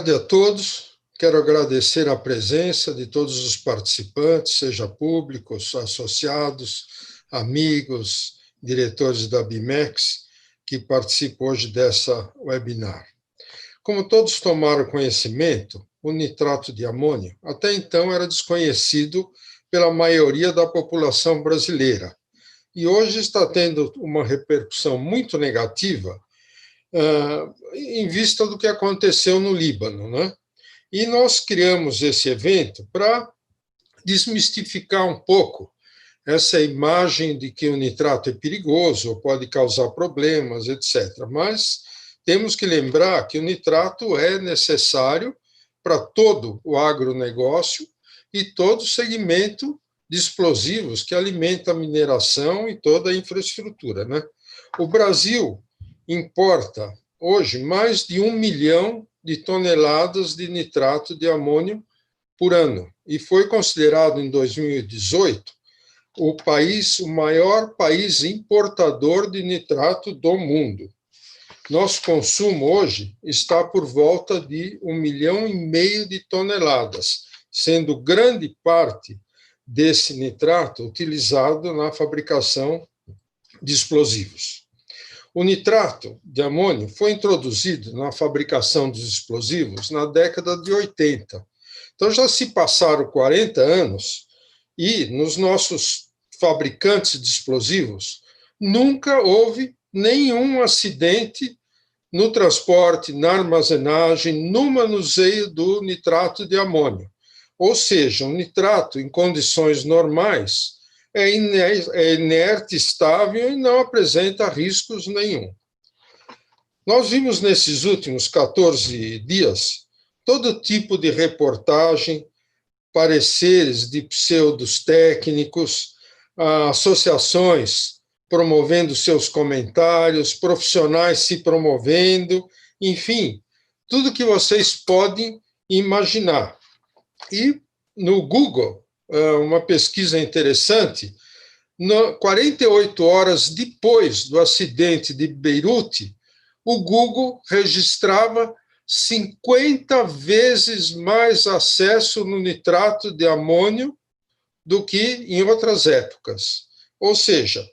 tarde a todos. Quero agradecer a presença de todos os participantes, seja públicos, associados, amigos, diretores da BIMEX, que participam hoje dessa webinar. Como todos tomaram conhecimento, o nitrato de amônio até então era desconhecido pela maioria da população brasileira e hoje está tendo uma repercussão muito negativa em vista do que aconteceu no Líbano, né? E nós criamos esse evento para desmistificar um pouco essa imagem de que o nitrato é perigoso, pode causar problemas, etc. Mas temos que lembrar que o nitrato é necessário para todo o agronegócio e todo o segmento de explosivos que alimenta a mineração e toda a infraestrutura, né? O Brasil importa hoje mais de 1 milhão de toneladas de nitrato de amônio por ano e foi considerado em 2018 o maior país importador de nitrato do mundo. Nosso consumo hoje está por volta de 1,5 milhão de toneladas, sendo grande parte desse nitrato utilizado na fabricação de explosivos. O nitrato de amônio foi introduzido na fabricação dos explosivos na década de 80. Então, já se passaram 40 anos e nos nossos fabricantes de explosivos nunca houve nenhum acidente no transporte, na armazenagem, no manuseio do nitrato de amônio. Ou seja, o nitrato, em condições normais, é inerte, estável e não apresenta riscos nenhum. Nós vimos nesses últimos 14 dias todo tipo de reportagem, pareceres de pseudos técnicos, associações promovendo seus comentários, profissionais se promovendo, enfim, tudo que vocês podem imaginar. E no Google, uma pesquisa interessante, 48 horas depois do acidente de Beirute, o Google registrava 50 vezes mais acesso no nitrato de amônio do que em outras épocas. Ou seja,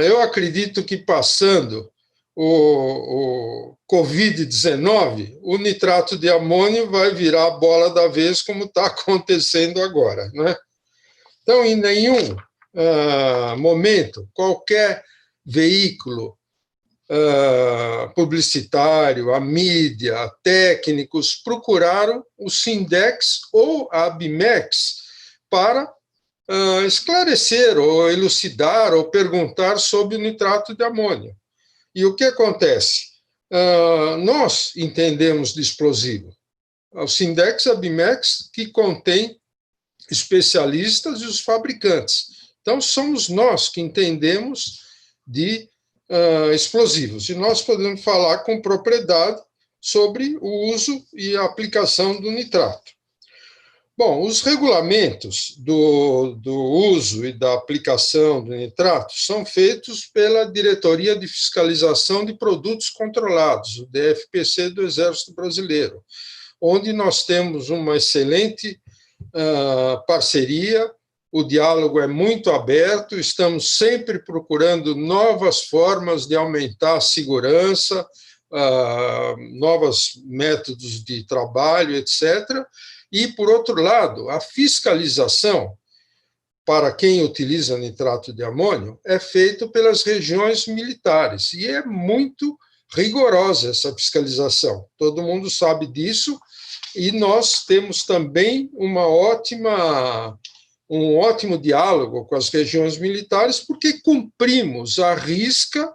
eu acredito que passando o Covid-19, o nitrato de amônio vai virar a bola da vez, como está acontecendo agora, né? Então, em nenhum momento, qualquer veículo publicitário, a mídia, técnicos, procuraram o Sindex ou a BIMEX para esclarecer, ou elucidar, ou perguntar sobre o nitrato de amônio. E o que acontece? Nós entendemos de explosivo. O Sindex e a BIMEX, que contém especialistas e os fabricantes. Então, somos nós que entendemos de explosivos. E nós podemos falar com propriedade sobre o uso e a aplicação do nitrato. Bom, os regulamentos do uso e da aplicação do nitrato são feitos pela Diretoria de Fiscalização de Produtos Controlados, o DFPC do Exército Brasileiro, onde nós temos uma excelente parceria, o diálogo é muito aberto, estamos sempre procurando novas formas de aumentar a segurança, novos métodos de trabalho, etc., e, por outro lado, a fiscalização para quem utiliza nitrato de amônio é feita pelas regiões militares, e é muito rigorosa essa fiscalização. Todo mundo sabe disso, e nós temos também um ótimo diálogo com as regiões militares, porque cumprimos à risca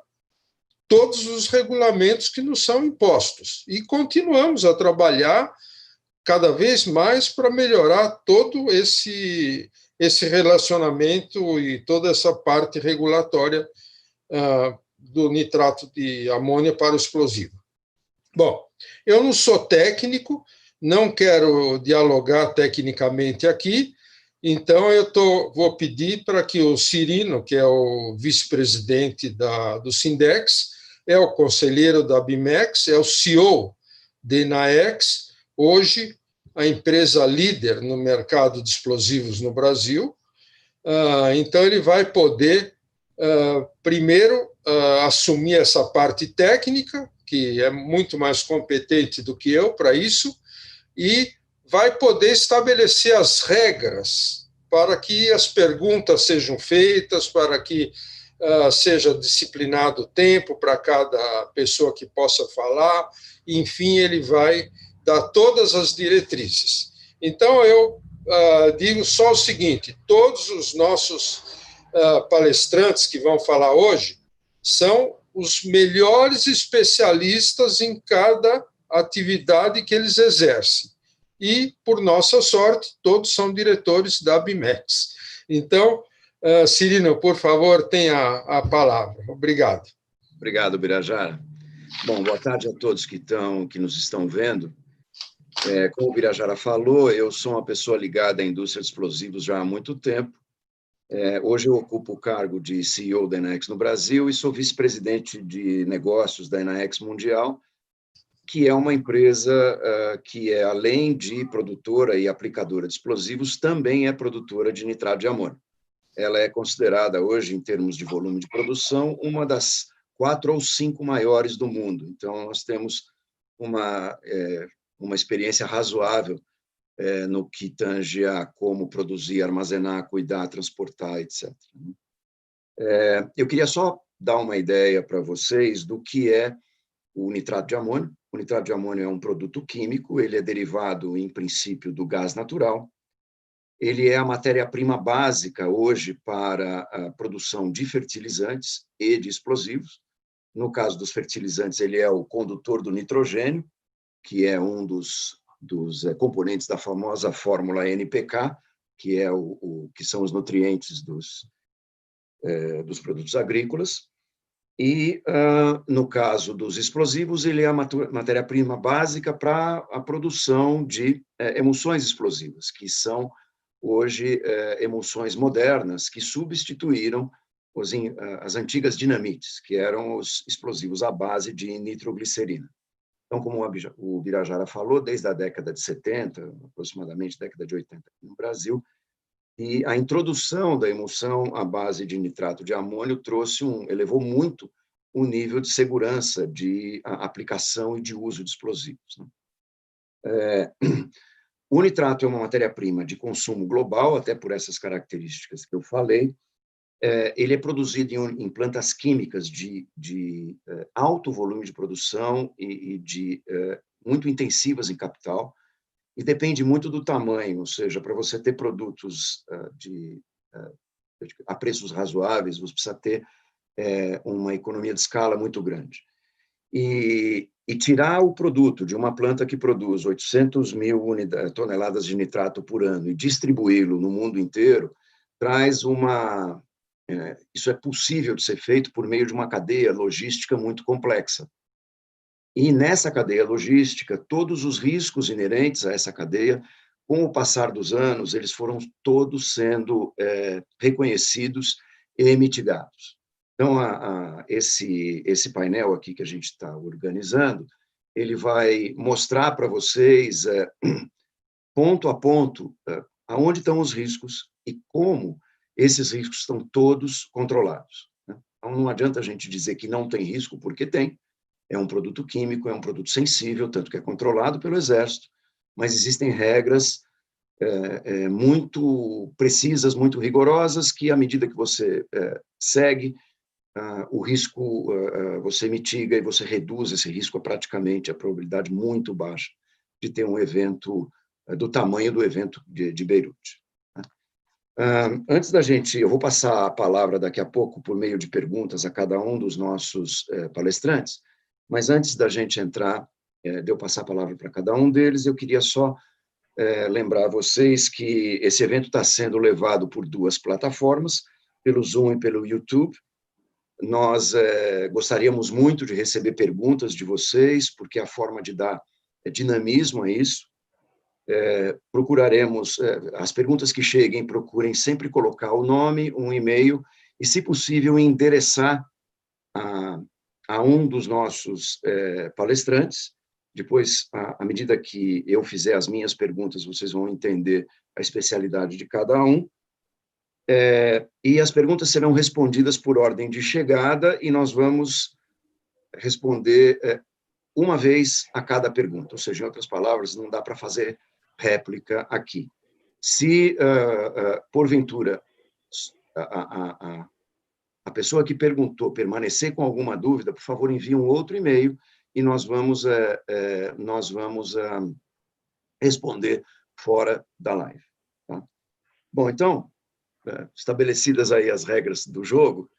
todos os regulamentos que nos são impostos, e continuamos a trabalhar cada vez mais para melhorar todo esse relacionamento e toda essa parte regulatória do nitrato de amônio para o explosivo. Bom, eu não sou técnico, não quero dialogar tecnicamente aqui, então eu vou pedir para que o Cirino, que é o vice-presidente do Sindex, é o conselheiro da BIMEX, é o CEO da INAEX, hoje a empresa líder no mercado de explosivos no Brasil. Então, ele vai poder, primeiro, assumir essa parte técnica, que é muito mais competente do que eu para isso, e vai poder estabelecer as regras para que as perguntas sejam feitas, para que seja disciplinado o tempo para cada pessoa que possa falar, enfim, ele vai dar todas as diretrizes. Então, eu digo só o seguinte: todos os nossos palestrantes que vão falar hoje são os melhores especialistas em cada atividade que eles exercem. E, por nossa sorte, todos são diretores da BIMEX. Então, Cirino, por favor, tenha a palavra. Obrigado. Obrigado, Birajara. Bom, boa tarde a todos que nos estão vendo. Como o Birajara falou, eu sou uma pessoa ligada à indústria de explosivos já há muito tempo. Hoje eu ocupo o cargo de CEO da Enaex no Brasil e sou vice-presidente de negócios da Enaex Mundial, que é uma empresa que além de produtora e aplicadora de explosivos, também é produtora de nitrato de amônio. Ela é considerada hoje, em termos de volume de produção, uma das 4 ou 5 maiores do mundo. Então, nós temos uma experiência razoável no que tange a como produzir, armazenar, cuidar, transportar, etc. Eu queria só dar uma ideia para vocês do que é o nitrato de amônio. O nitrato de amônio é um produto químico, ele é derivado, em princípio, do gás natural. Ele é a matéria-prima básica hoje para a produção de fertilizantes e de explosivos. No caso dos fertilizantes, ele é o condutor do nitrogênio, que é um dos componentes da famosa fórmula NPK, que são os nutrientes dos produtos agrícolas. E, no caso dos explosivos, ele é a matéria-prima básica para a produção de emulsões explosivas, que são, hoje, emulsões modernas que substituíram as antigas dinamites, que eram os explosivos à base de nitroglicerina. Então, como o Birajara falou, desde a década de 70, aproximadamente década de 80 no Brasil, e a introdução da emulsão à base de nitrato de amônio elevou muito o nível de segurança de aplicação e de uso de explosivos. O nitrato é uma matéria-prima de consumo global, até por essas características que eu falei. Ele é produzido em plantas químicas de alto volume de produção e muito intensivas em capital, e depende muito do tamanho, ou seja, para você ter produtos a preços razoáveis, você precisa ter uma economia de escala muito grande. E tirar o produto de uma planta que produz 800 mil toneladas de nitrato por ano e distribuí-lo no mundo inteiro, isso é possível de ser feito por meio de uma cadeia logística muito complexa. E nessa cadeia logística, todos os riscos inerentes a essa cadeia, com o passar dos anos, eles foram todos sendo reconhecidos e mitigados. Então, esse painel aqui que a gente está organizando, ele vai mostrar para vocês, ponto a ponto, aonde estão os riscos e como esses riscos estão todos controlados. Então, não adianta a gente dizer que não tem risco, porque tem. É um produto químico, é um produto sensível, tanto que é controlado pelo Exército, mas existem regras muito precisas, muito rigorosas, que, à medida que você segue, o risco você mitiga e você reduz esse risco a praticamente a probabilidade muito baixa de ter um evento do tamanho do evento de Beirute. Antes da gente, eu vou passar a palavra daqui a pouco por meio de perguntas a cada um dos nossos palestrantes, mas antes da gente entrar, de eu passar a palavra para cada um deles, eu queria só lembrar a vocês que esse evento está sendo levado por 2 plataformas, pelo Zoom e pelo YouTube. Nós gostaríamos muito de receber perguntas de vocês, porque é a forma de dar dinamismo a isso. Procuraremos, as perguntas que cheguem, procurem sempre colocar o nome, um e-mail, e, se possível, endereçar a um dos nossos palestrantes, Depois, à medida que eu fizer as minhas perguntas, vocês vão entender a especialidade de cada um. E as perguntas serão respondidas por ordem de chegada e nós vamos responder uma vez a cada pergunta. Ou seja, em outras palavras, não dá para fazer réplica aqui. Se, porventura, a pessoa que perguntou permanecer com alguma dúvida, por favor, envie um outro e-mail e nós vamos responder fora da live. Tá? Bom, então, estabelecidas aí as regras do jogo,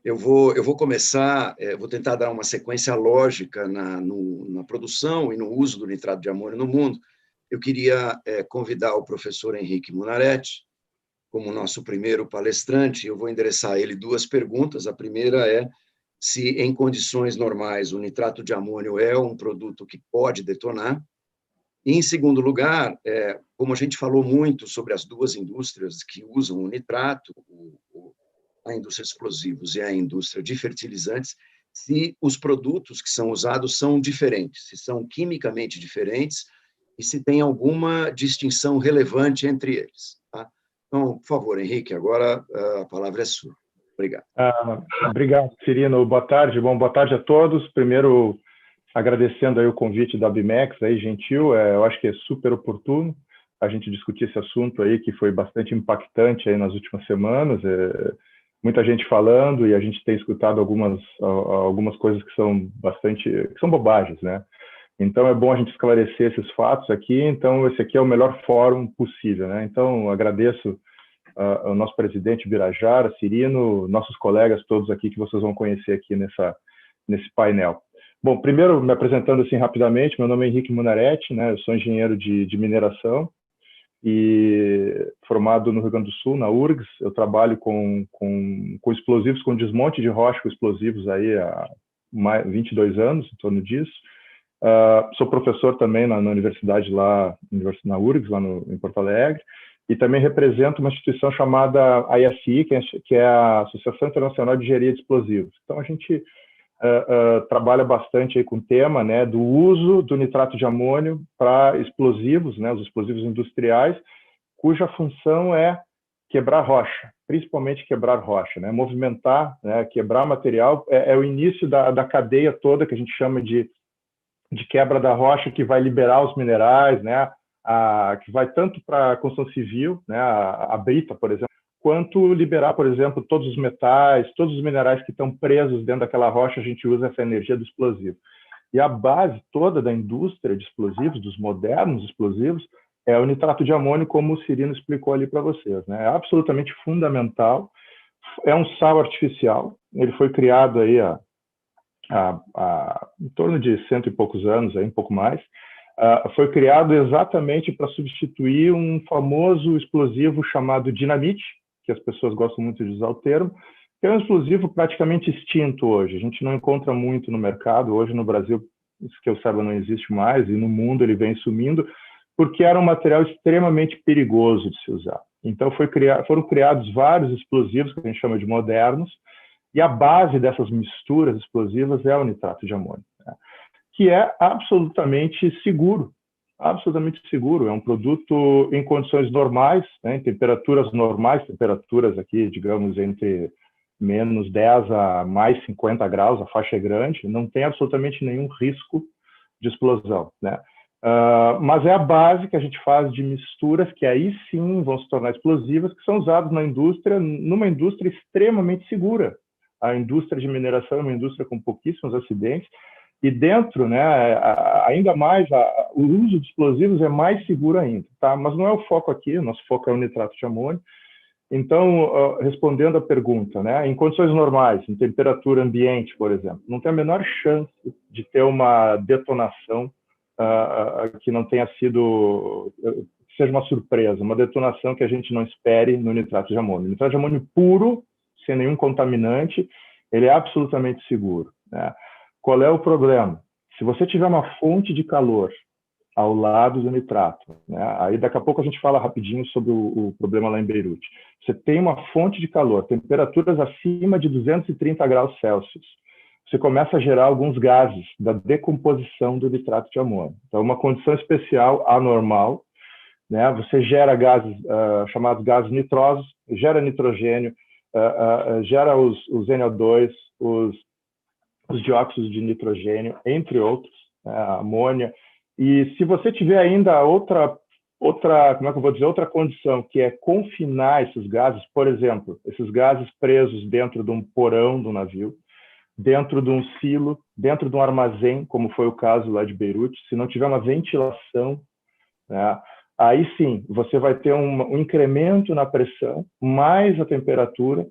eu vou começar, vou tentar dar uma sequência lógica na produção e no uso do nitrato de amônio no mundo. Eu queria convidar o professor Henrique Munaretti como nosso primeiro palestrante. Eu vou endereçar a ele duas perguntas. A primeira é se, em condições normais, o nitrato de amônio é um produto que pode detonar. E, em segundo lugar, como a gente falou muito sobre as duas indústrias que usam o nitrato, a indústria de explosivos e a indústria de fertilizantes, se os produtos que são usados são diferentes, se são quimicamente diferentes e se tem alguma distinção relevante entre eles. Tá? Então, por favor, Henrique, agora a palavra é sua. Obrigado. Obrigado, Cirino. Boa tarde. Bom, boa tarde a todos. Primeiro, agradecendo aí o convite da BIMEX, aí, gentil. Eu acho que é super oportuno a gente discutir esse assunto aí, que foi bastante impactante aí nas últimas semanas. Muita gente falando e a gente tem escutado algumas coisas que são bobagens, né? Então é bom a gente esclarecer esses fatos aqui. Então esse aqui é o melhor fórum possível, né? Então agradeço ao nosso presidente Birajara, Cirino, nossos colegas todos aqui que vocês vão conhecer aqui nesse painel. Bom, primeiro me apresentando assim rapidamente, meu nome é Henrique Munaretti, né? Eu sou engenheiro de mineração e formado no Rio Grande do Sul, na URGS. Eu trabalho com explosivos, com desmonte de rocha com explosivos aí há 22 anos, em torno disso. Sou professor também na universidade lá, na URGS, lá em Porto Alegre, e também represento uma instituição chamada ISI, que é a Associação Internacional de Engenharia de Explosivos. Então, a gente trabalha bastante aí com o tema, né, do uso do nitrato de amônio para explosivos, né, os explosivos industriais, cuja função é quebrar rocha, principalmente quebrar rocha, né, movimentar, né, quebrar material, é o início da cadeia toda que a gente chama de quebra da rocha, que vai liberar os minerais, né, que vai tanto para a construção civil, né, a brita, por exemplo, quanto liberar, por exemplo, todos os metais, todos os minerais que estão presos dentro daquela rocha. A gente usa essa energia do explosivo. E a base toda da indústria de explosivos, dos modernos explosivos, é o nitrato de amônio, como o Cirino explicou ali para vocês, né? É absolutamente fundamental. É um sal artificial. Ele foi criado aí em torno de 100 e poucos anos, aí, um pouco mais. Foi criado exatamente para substituir um famoso explosivo chamado dinamite, que as pessoas gostam muito de usar o termo, que é um explosivo praticamente extinto hoje. A gente não encontra muito no mercado. Hoje, no Brasil, isso que eu saiba, não existe mais, e no mundo ele vem sumindo, porque era um material extremamente perigoso de se usar. Então, foram criados vários explosivos, que a gente chama de modernos, e a base dessas misturas explosivas é o nitrato de amônio, né? Que é absolutamente seguro. Absolutamente seguro. É um produto em condições normais, né, em temperaturas normais, temperaturas aqui, digamos, entre menos 10 a mais 50 graus, a faixa é grande, não tem absolutamente nenhum risco de explosão, né? Mas é a base que a gente faz de misturas que aí sim vão se tornar explosivas, que são usadas na indústria, numa indústria extremamente segura. A indústria de mineração é uma indústria com pouquíssimos acidentes, e dentro, né, ainda mais, o uso de explosivos é mais seguro ainda, tá? Mas não é o foco aqui, o nosso foco é o nitrato de amônio. Então, respondendo à pergunta, né, em condições normais, em temperatura ambiente, por exemplo, não tem a menor chance de ter uma detonação que não tenha sido, que seja uma surpresa, uma detonação que a gente não espere no nitrato de amônio. O nitrato de amônio puro, sem nenhum contaminante, ele é absolutamente seguro, né? Qual é o problema? Se você tiver uma fonte de calor ao lado do nitrato, né? Aí daqui a pouco a gente fala rapidinho sobre o problema lá em Beirute. Você tem uma fonte de calor, temperaturas acima de 230 graus Celsius. você começa a gerar alguns gases da decomposição do nitrato de amônio. Então, uma condição especial anormal, né? Você gera gases chamados gases nitrosos, gera nitrogênio, gera os NO2, os dióxidos de nitrogênio, entre outros, né? A amônia. E se você tiver ainda outra, como é que eu vou dizer, outra condição, que é confinar esses gases, por exemplo, esses gases presos dentro de um porão do navio, dentro de um silo, dentro de um armazém, como foi o caso lá de Beirute, se não tiver uma ventilação, né, aí sim, você vai ter um incremento na pressão, mais a temperatura,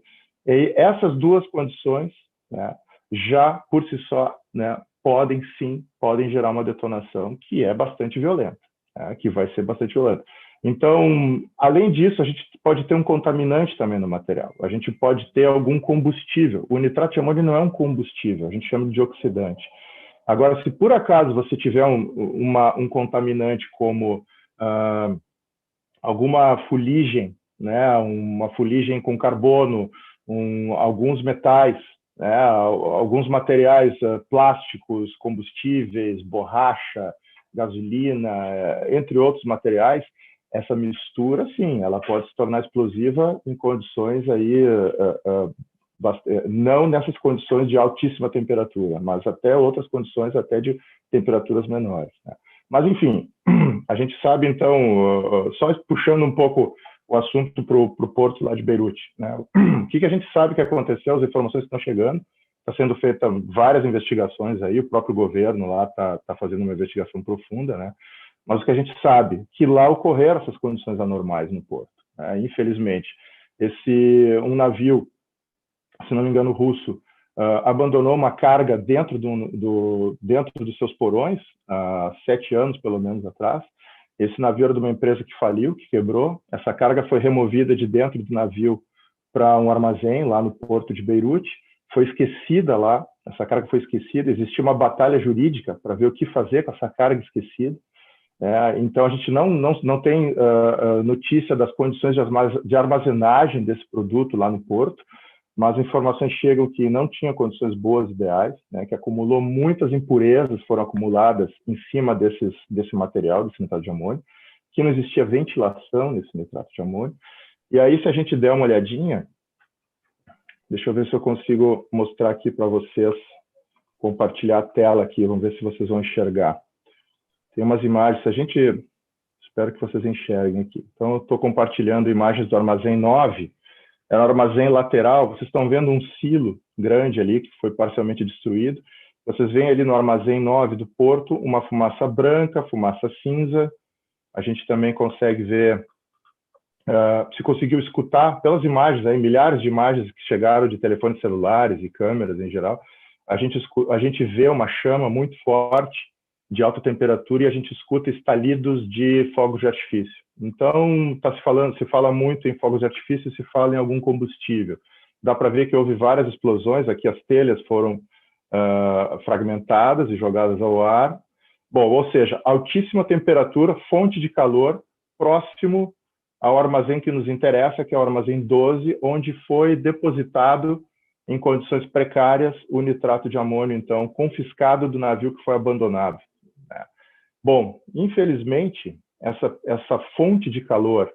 e essas duas condições, né, já por si só, né, podem gerar uma detonação que é bastante violenta, né, que vai ser bastante violenta. Então, além disso, a gente pode ter um contaminante também no material. A gente pode ter algum combustível. O nitrato de amônio não é um combustível, a gente chama de oxidante. Agora, se por acaso você tiver um contaminante como alguma fuligem, né, uma fuligem com carbono, alguns metais, né, alguns materiais plásticos, combustíveis, borracha, gasolina, entre outros materiais, essa mistura, sim, ela pode se tornar explosiva em condições aí, não nessas condições de altíssima temperatura, mas até outras condições até de temperaturas menores, né? Mas, enfim, a gente sabe, então, só puxando um pouco o assunto para o porto lá de Beirute, né? O que a gente sabe que aconteceu, as informações que estão chegando, está sendo feita várias investigações aí, o próprio governo lá está fazendo uma investigação profunda, né? Mas o que a gente sabe, que lá ocorreram essas condições anormais no porto, né? Infelizmente. Um navio, se não me engano, russo, abandonou uma carga dentro dos seus porões, há 7 anos, pelo menos, atrás. Esse navio era de uma empresa que faliu, que quebrou. Essa carga foi removida de dentro do navio para um armazém lá no porto de Beirute. Foi esquecida lá, essa carga foi esquecida. Existia uma batalha jurídica para ver o que fazer com essa carga esquecida. Então, a gente não tem notícia das condições de armazenagem desse produto lá no porto, mas informações chegam que não tinha condições boas, ideais, né, que acumulou muitas impurezas, foram acumuladas em cima desse material, desse nitrato de amônio, que não existia ventilação nesse nitrato de amônio. E aí, se a gente der uma olhadinha, deixa eu ver se eu consigo mostrar aqui para vocês, compartilhar a tela aqui, vamos ver se vocês vão enxergar. Tem umas imagens, espero que vocês enxerguem aqui. Então, eu estou compartilhando imagens do armazém 9, é um armazém lateral, vocês estão vendo um silo grande ali, que foi parcialmente destruído. Vocês veem ali no armazém 9 do porto, uma fumaça branca, fumaça cinza. A gente também consegue ver, se conseguiu escutar, pelas imagens, aí, milhares de imagens que chegaram de telefones celulares e câmeras em geral, a gente vê uma chama muito forte, de alta temperatura, e a gente escuta estalidos de fogos de artifício. Então, se fala muito em fogos de artifício, se fala em algum combustível. Dá para ver que houve várias explosões, aqui as telhas foram fragmentadas e jogadas ao ar. Bom, ou seja, altíssima temperatura, fonte de calor, próximo ao armazém que nos interessa, que é o armazém 12, onde foi depositado em condições precárias o nitrato de amônio, então, confiscado do navio que foi abandonado. Bom, infelizmente, essa fonte de calor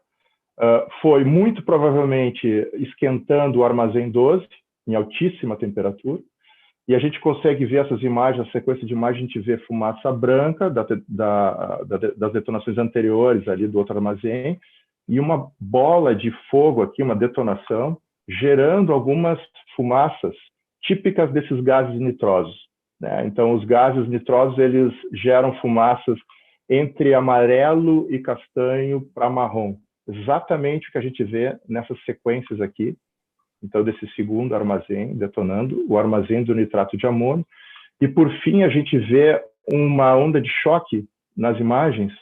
foi muito provavelmente esquentando o armazém 12 em altíssima temperatura, e a gente consegue ver essas imagens, a sequência de imagens, a gente vê fumaça branca das detonações anteriores ali do outro armazém, e uma bola de fogo aqui, uma detonação, gerando algumas fumaças típicas desses gases nitrosos, né? Então, os gases nitrosos, eles geram fumaças entre amarelo e castanho para marrom. Exatamente o que a gente vê nessas sequências aqui. Então, desse segundo armazém detonando, o armazém do nitrato de amônio. E, por fim, a gente vê uma onda de choque nas imagens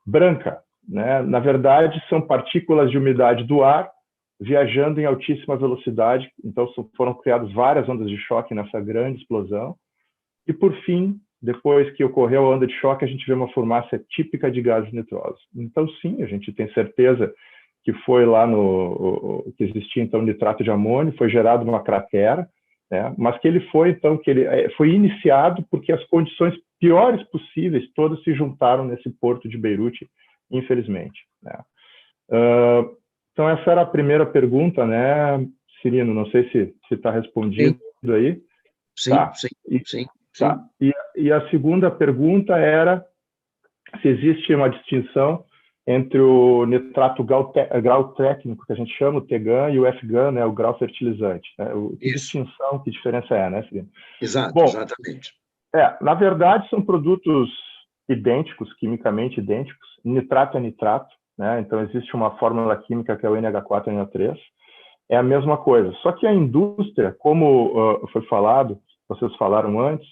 branca, né? Na verdade, são partículas de umidade do ar viajando em altíssima velocidade. Então, foram criadas várias ondas de choque nessa grande explosão. E, por fim, depois que ocorreu a onda de choque, a gente vê uma fumaça típica de gases nitrosos. Então, sim, a gente tem certeza que foi lá que existia, então, nitrato de amônio, foi gerado uma cratera, né? Mas que ele foi, então, que ele foi iniciado porque as condições piores possíveis todas se juntaram nesse porto de Beirute, infelizmente, né? Então, essa era a primeira pergunta, né, Cirino? Não sei se está respondido aí. Sim, Tá. sim. Tá. E a segunda pergunta era se existe uma distinção entre o nitrato grau técnico, que a gente chama, o TGAN, e o FGAN, né, o grau fertilizante. Né? Que distinção, que diferença é, né, Cirino? Exato, bom, exatamente. Na verdade, são produtos idênticos, quimicamente idênticos. Nitrato é nitrato, né? Então, existe uma fórmula química que é o NH4NO3. É a mesma coisa. Só que a indústria, como foi falado, vocês falaram antes,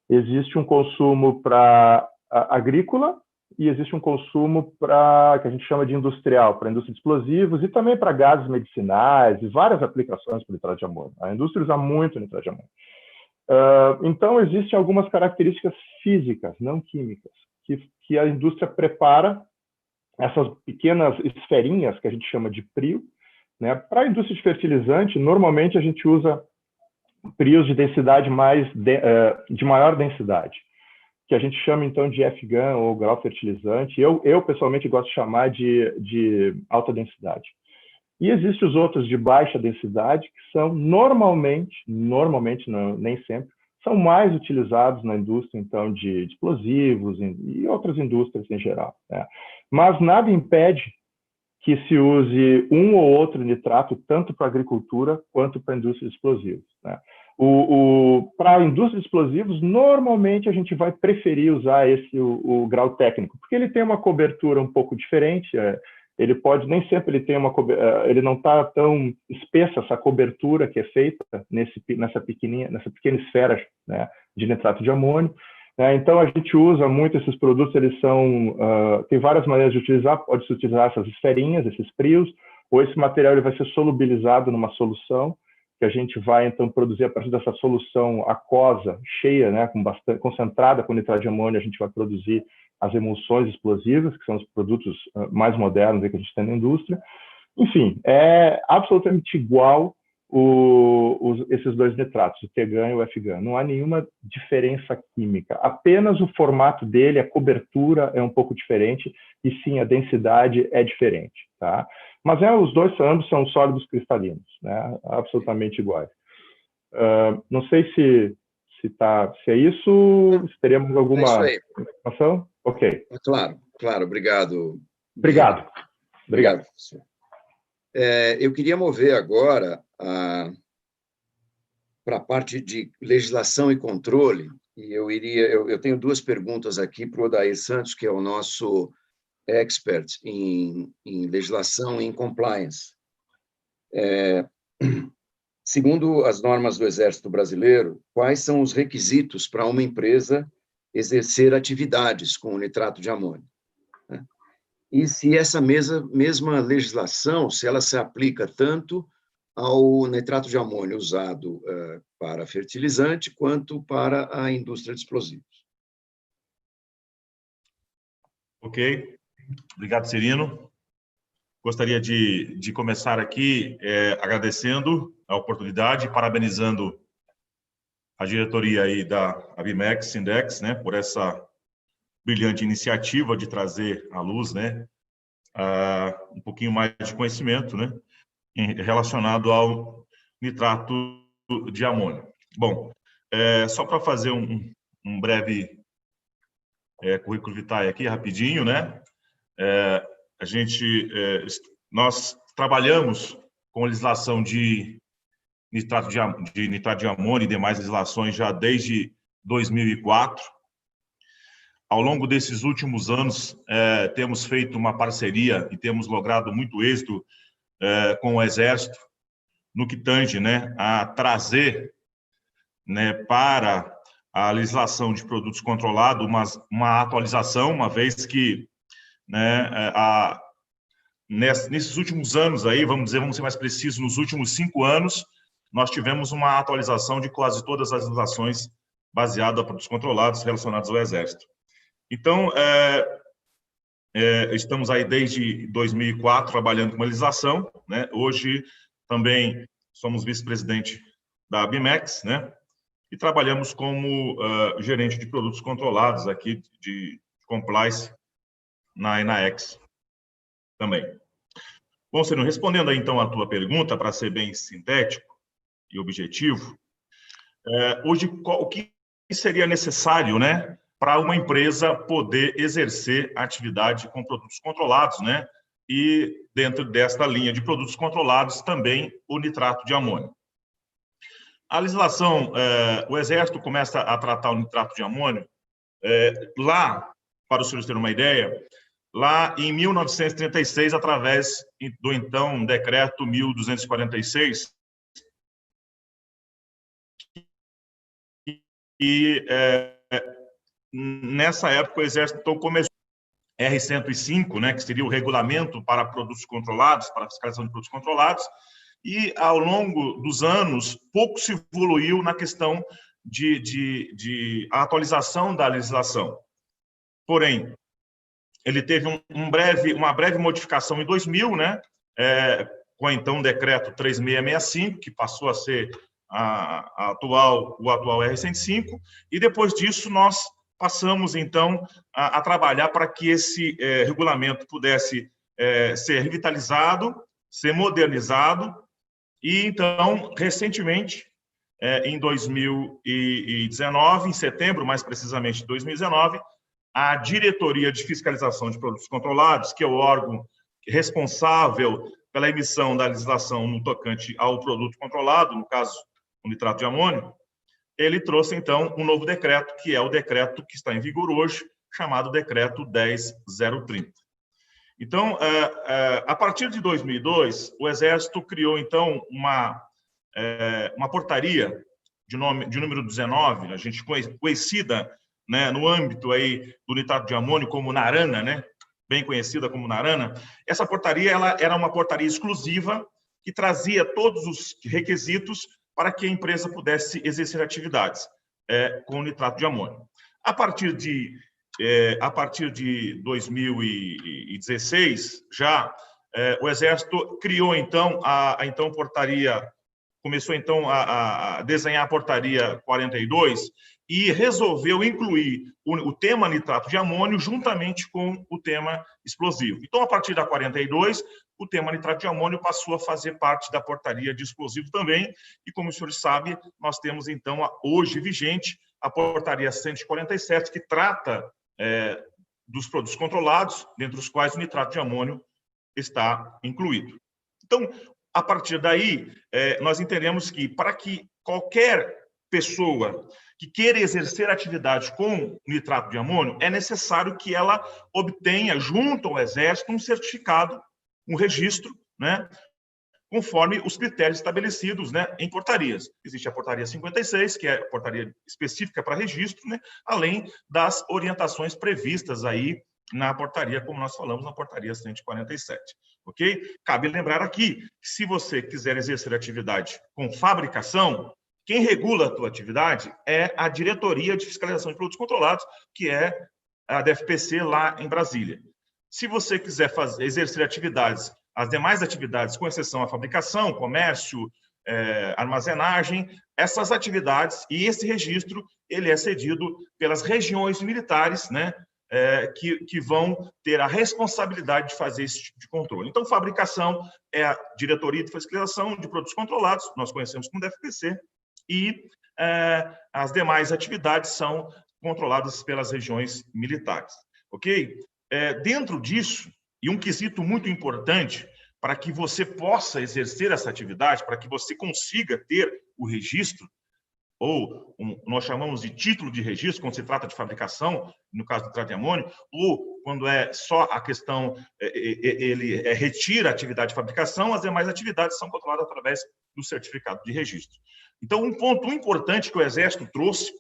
existe um consumo para agrícola e existe um consumo para que a gente chama de industrial, para a indústria de explosivos e também para gases medicinais e várias aplicações para nitrato de amônio. A indústria usa muito nitrato de amônio. Então, existem algumas características físicas, não químicas, que a indústria prepara essas pequenas esferinhas, que a gente chama de PRIO, né? Para a indústria de fertilizante, normalmente a gente usa PRIOs de densidade de maior densidade, que a gente chama então de FGAN ou grau fertilizante. Eu pessoalmente gosto de chamar de alta densidade. E existem os outros de baixa densidade, que são normalmente não, nem sempre, são mais utilizados na indústria então de explosivos e outras indústrias em geral, né? Mas nada impede que se use um ou outro nitrato tanto para a agricultura quanto para a indústria de explosivos, né? Para a indústria de explosivos, normalmente a gente vai preferir usar o grau técnico, porque ele tem uma cobertura um pouco diferente. Ele pode, nem sempre ele tem ele não está tão espessa essa cobertura que é feita nessa pequena esfera, né, de nitrato de amônio. Então, a gente usa muito esses produtos, eles tem várias maneiras de utilizar, pode-se utilizar essas esferinhas, esses PRIOs, ou esse material ele vai ser solubilizado numa solução, que a gente vai, então, produzir a partir dessa solução aquosa, cheia, né, concentrada com nitrato de amônio, a gente vai produzir as emulsões explosivas, que são os produtos mais modernos que a gente tem na indústria. Enfim, é absolutamente igual esses dois nitratos, o TGAN e o FGAN. Não há nenhuma diferença química. Apenas o formato dele, a cobertura é um pouco diferente e sim, a densidade é diferente, tá? Mas os dois ambos são sólidos cristalinos, né? Absolutamente iguais. Não sei se é isso, se teríamos alguma informação? Ok. Claro, obrigado. Obrigado. Professor. Eu queria mover agora para a parte de legislação e controle, e eu tenho duas perguntas aqui para o Odair Santos, que é o nosso expert em legislação e em compliance. Segundo as normas do Exército Brasileiro, quais são os requisitos para uma empresa exercer atividades com o nitrato de amônio? E se essa mesma legislação, se ela se aplica tanto ao nitrato de amônio usado para fertilizante, quanto para a indústria de explosivos. Ok. Obrigado, Cirino. Gostaria de começar aqui agradecendo a oportunidade, parabenizando a diretoria aí da ABMEX, Sindex, né, por essa brilhante iniciativa de trazer à luz, né, um pouquinho mais de conhecimento, né, relacionado ao nitrato de amônio. Bom, só para fazer um breve currículo vitae aqui, rapidinho, né? Nós trabalhamos com legislação de nitrato de amônio e demais legislações já desde 2004. Ao longo desses últimos anos, temos feito uma parceria e temos logrado muito êxito com o Exército, no que tange, né, a trazer, né, para a legislação de produtos controlados uma atualização, uma vez que, né, nesses últimos anos aí, vamos ser mais precisos, nos últimos 5 anos, nós tivemos uma atualização de quase todas as legislações baseadas em produtos controlados relacionados ao Exército. Então, estamos aí desde 2004 trabalhando com uma legislação, né? Hoje também somos vice-presidente da ABMEX, né? E trabalhamos como gerente de produtos controlados aqui de compliance na Enaex também. Bom, Serino, respondendo aí então a tua pergunta, para ser bem sintético e objetivo, hoje o que seria necessário, né, para uma empresa poder exercer atividade com produtos controlados, né? E dentro desta linha de produtos controlados também o nitrato de amônio. A legislação, o Exército começa a tratar o nitrato de amônio lá, para os senhores terem uma ideia, lá em 1936, através do então decreto 1246, e nessa época o Exército começou R-105, né, que seria o regulamento para produtos controlados, para a fiscalização de produtos controlados, e ao longo dos anos pouco se evoluiu na questão de atualização da legislação. Porém, ele teve uma breve modificação em 2000, né, com então o decreto 3665, que passou a ser o atual R-105, e depois disso nós passamos, então, a trabalhar para que esse regulamento pudesse ser revitalizado, ser modernizado, e então, recentemente, em 2019, em setembro, mais precisamente de 2019, a Diretoria de Fiscalização de Produtos Controlados, que é o órgão responsável pela emissão da legislação no tocante ao produto controlado, no caso, o nitrato de amônio, ele trouxe, então, um novo decreto, que é o decreto que está em vigor hoje, chamado Decreto 10.030. Então, a partir de 2002, o Exército criou, então, uma portaria de número 19, a gente conhecida, né, no âmbito aí do nitrato de amônio como NARANA, né, bem conhecida como NARANA. Essa portaria ela era uma portaria exclusiva que trazia todos os requisitos para que a empresa pudesse exercer atividades com nitrato de amônio. A partir de 2016, já o Exército criou, então, a portaria, começou, então, a desenhar a portaria 42 e resolveu incluir o tema nitrato de amônio juntamente com o tema explosivo. Então, a partir da 42, o tema nitrato de amônio passou a fazer parte da portaria de explosivo também, e como os senhores sabem, nós temos, então, hoje vigente, a portaria 147, que trata dos produtos controlados, dentre os quais o nitrato de amônio está incluído. Então, a partir daí, nós entendemos que, para que qualquer pessoa que queira exercer atividade com nitrato de amônio, é necessário que ela obtenha, junto ao Exército, um certificado, um registro, né, conforme os critérios estabelecidos, né, em portarias. Existe a portaria 56, que é a portaria específica para registro, né, além das orientações previstas aí na portaria, como nós falamos, na portaria 147. Ok? Cabe lembrar aqui que, se você quiser exercer atividade com fabricação, quem regula a tua atividade é a Diretoria de Fiscalização de Produtos Controlados, que é a DFPC lá em Brasília. Se você quiser exercer atividades, as demais atividades, com exceção à fabricação, comércio, armazenagem, essas atividades e esse registro, ele é cedido pelas regiões militares, né, que vão ter a responsabilidade de fazer esse tipo de controle. Então, fabricação é a Diretoria de Fiscalização de Produtos Controlados, nós conhecemos como DFPC, e as demais atividades são controladas pelas regiões militares. Ok? Dentro disso, e um quesito muito importante para que você possa exercer essa atividade, para que você consiga ter o registro, ou nós chamamos de título de registro, quando se trata de fabricação, no caso do nitrato de amônio, ou quando é só a questão, ele retira a atividade de fabricação, as demais atividades são controladas através do certificado de registro. Então, um ponto importante que o Exército trouxe,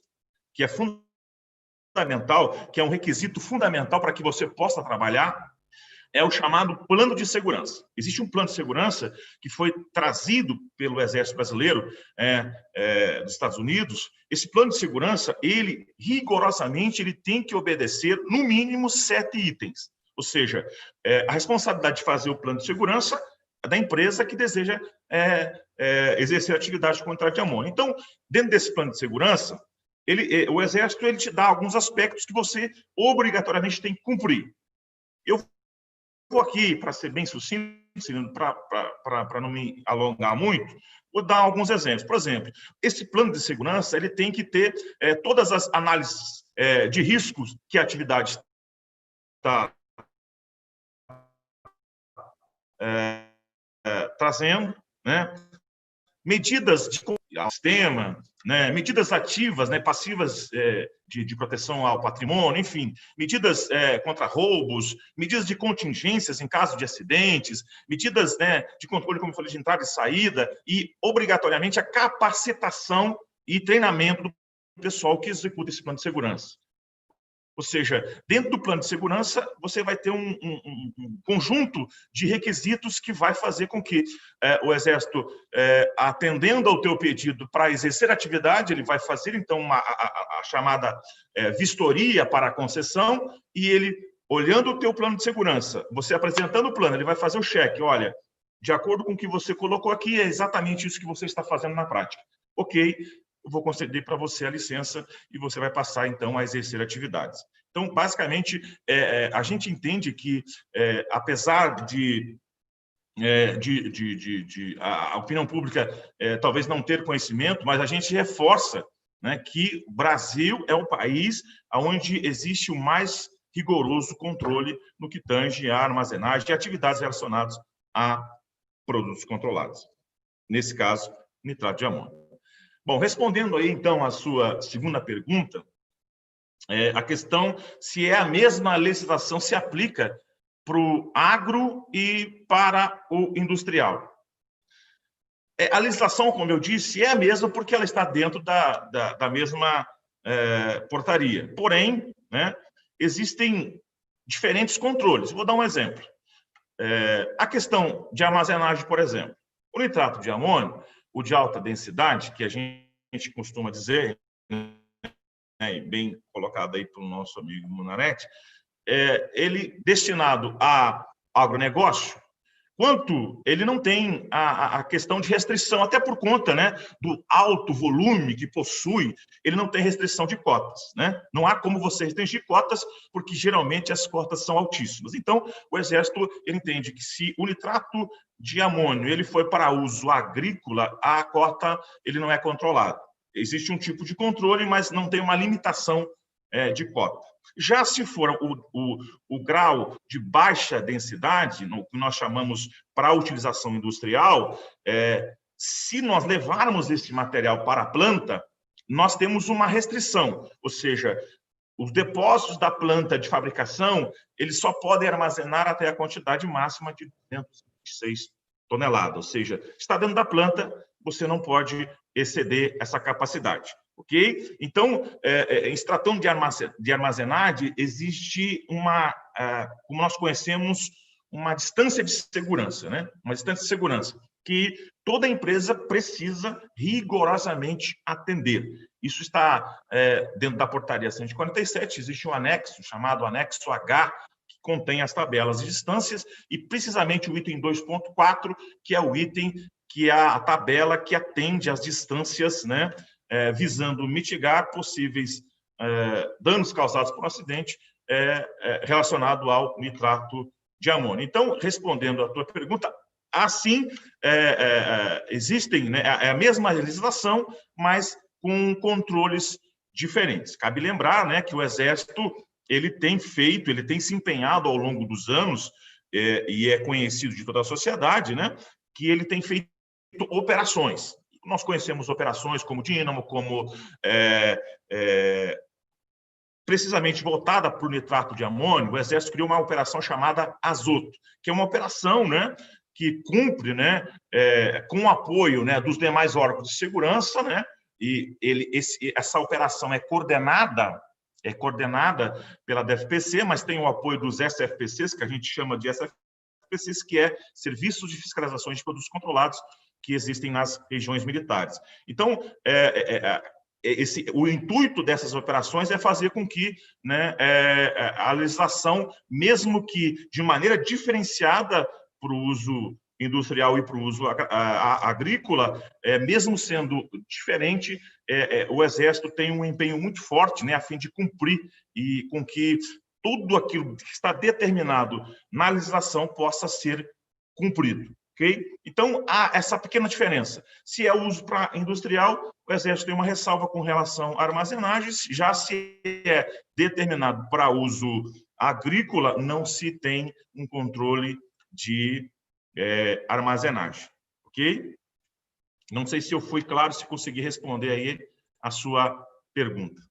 que é fundamental, que é um requisito fundamental para que você possa trabalhar, é o chamado plano de segurança. Existe um plano de segurança que foi trazido pelo Exército Brasileiro dos Estados Unidos. Esse plano de segurança, ele rigorosamente ele tem que obedecer no mínimo 7 itens. Ou seja, a responsabilidade de fazer o plano de segurança da empresa que deseja exercer atividade com nitrato de amônio. Então, dentro desse plano de segurança, o Exército ele te dá alguns aspectos que você obrigatoriamente tem que cumprir. Eu vou aqui, para ser bem sucinto, para não me alongar muito, vou dar alguns exemplos. Por exemplo, esse plano de segurança ele tem que ter todas as análises de riscos que a atividade está trazendo, né? Medidas de sistema, né? Medidas ativas, né? Passivas de proteção ao patrimônio, enfim, medidas contra roubos, medidas de contingências em caso de acidentes, medidas, né, de controle, como eu falei, de entrada e saída, e, obrigatoriamente, a capacitação e treinamento do pessoal que executa esse plano de segurança. Ou seja, dentro do plano de segurança, você vai ter um conjunto de requisitos que vai fazer com que o Exército, atendendo ao teu pedido para exercer a atividade, ele vai fazer, então, a chamada vistoria para a concessão, e ele, olhando o teu plano de segurança, você apresentando o plano, ele vai fazer o cheque. Olha, de acordo com o que você colocou aqui, é exatamente isso que você está fazendo na prática. Ok, eu vou conceder para você a licença e você vai passar, então, a exercer atividades. Então, basicamente, a gente entende que, apesar a opinião pública talvez não ter conhecimento, mas a gente reforça, né, que o Brasil é um país onde existe o mais rigoroso controle no que tange à armazenagem de atividades relacionadas a produtos controlados. Nesse caso, nitrato de amônio. Bom, respondendo aí, então, a sua segunda pergunta, a questão se a mesma legislação se aplica para o agro e para o industrial. A legislação, como eu disse, é a mesma porque ela está dentro da mesma portaria. Porém, né, existem diferentes controles. Vou dar um exemplo. A questão de armazenagem, por exemplo. O nitrato de amônio, o de alta densidade, que a gente costuma dizer, né, bem colocado aí pelo nosso amigo Munarete, ele destinado a agronegócio, quanto ele não tem a questão de restrição, até por conta, né, do alto volume que possui, ele não tem restrição de cotas, né? Não há como você restringir cotas, porque geralmente as cotas são altíssimas. Então, o Exército ele entende que se o nitrato de amônio ele foi para uso agrícola, a cota ele não é controlada. Existe um tipo de controle, mas não tem uma limitação de cota. Já se for o grau de baixa densidade, no que nós chamamos para a utilização industrial, se nós levarmos esse material para a planta, nós temos uma restrição, ou seja, os depósitos da planta de fabricação, eles só podem armazenar até a quantidade máxima de 226 toneladas, ou seja, está dentro da planta, você não pode exceder essa capacidade. Ok? Então, em se tratando de armazenagem, existe como nós conhecemos, uma distância de segurança, né? Uma distância de segurança que toda empresa precisa rigorosamente atender. Isso está dentro da portaria 147, existe um anexo chamado anexo H, que contém as tabelas de distâncias, e precisamente o item 2.4, que é o item que é a tabela que atende às distâncias, né? Visando mitigar possíveis danos causados por um acidente relacionado ao nitrato de amônio. Então, respondendo à tua pergunta, assim, existem, né, a mesma legislação, mas com controles diferentes. Cabe lembrar, né, que o Exército ele tem se empenhado ao longo dos anos, e é conhecido de toda a sociedade, né, que ele tem feito operações. Nós conhecemos operações como Dínamo, como precisamente voltada para o nitrato de amônio. O Exército criou uma operação chamada Azoto, que é uma operação, né, que cumpre, né, com o apoio, né, dos demais órgãos de segurança, né, e essa operação é coordenada pela DFPC, mas tem o apoio dos SFPCs, que a gente chama de SFPCs, que é Serviços de Fiscalização de Produtos Controlados, que existem nas regiões militares. Então, o intuito dessas operações é fazer com que, né, a legislação, mesmo que de maneira diferenciada para o uso industrial e para o uso agrícola, mesmo sendo diferente, o Exército tem um empenho muito forte, né, a fim de cumprir e com que tudo aquilo que está determinado na legislação possa ser cumprido. Okay? Então, há essa pequena diferença. Se é uso para industrial, o Exército tem uma ressalva com relação a armazenagens, já se é determinado para uso agrícola, não se tem um controle de armazenagem. Ok? Não sei se eu fui claro, se consegui responder aí a sua pergunta.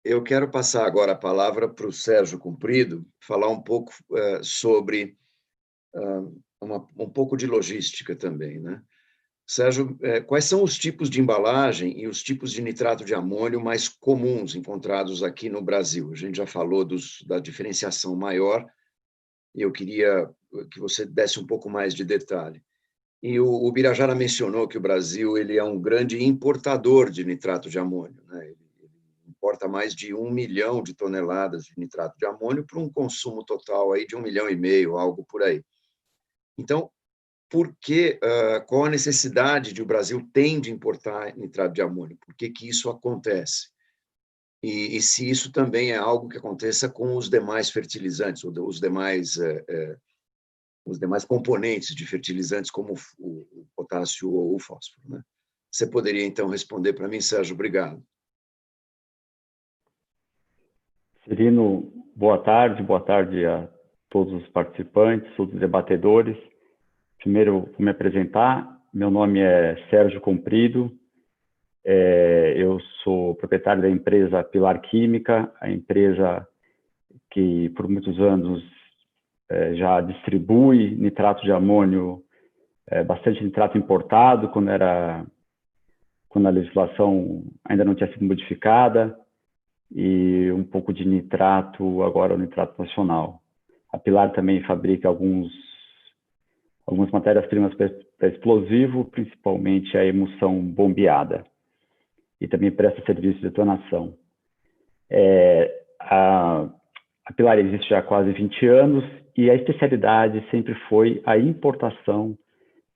Eu quero passar agora a palavra para o Sérgio Cumprido, falar um pouco sobre um pouco de logística também, né? Sérgio, quais são os tipos de embalagem e os tipos de nitrato de amônio mais comuns encontrados aqui no Brasil? A gente já falou da diferenciação maior, e eu queria que você desse um pouco mais de detalhe. E o Birajara mencionou que o Brasil ele é um grande importador de nitrato de amônio, né? Ele importa mais de 1 milhão de toneladas de nitrato de amônio para um consumo total aí de 1,5 milhão, algo por aí. Então, qual a necessidade que o Brasil tem de importar nitrato de amônio? Por que isso acontece? E se isso também é algo que aconteça com os demais fertilizantes, ou os demais componentes de fertilizantes, como o potássio ou o fósforo, né? Você poderia, então, responder para mim, Sérgio? Obrigado. Cirino, boa tarde a todos os participantes, todos os debatedores. Primeiro, vou me apresentar. Meu nome é Sérgio Cumprido. Eu sou proprietário da empresa Pilar Química, a empresa que por muitos anos já distribui nitrato de amônio, bastante nitrato importado, quando a legislação ainda não tinha sido modificada, e um pouco de nitrato, agora o nitrato nacional. A Pilar também fabrica algumas matérias-primas para explosivo, principalmente a emulsão bombeada, e também presta serviço de detonação. A Pilar existe já há quase 20 anos e a especialidade sempre foi a importação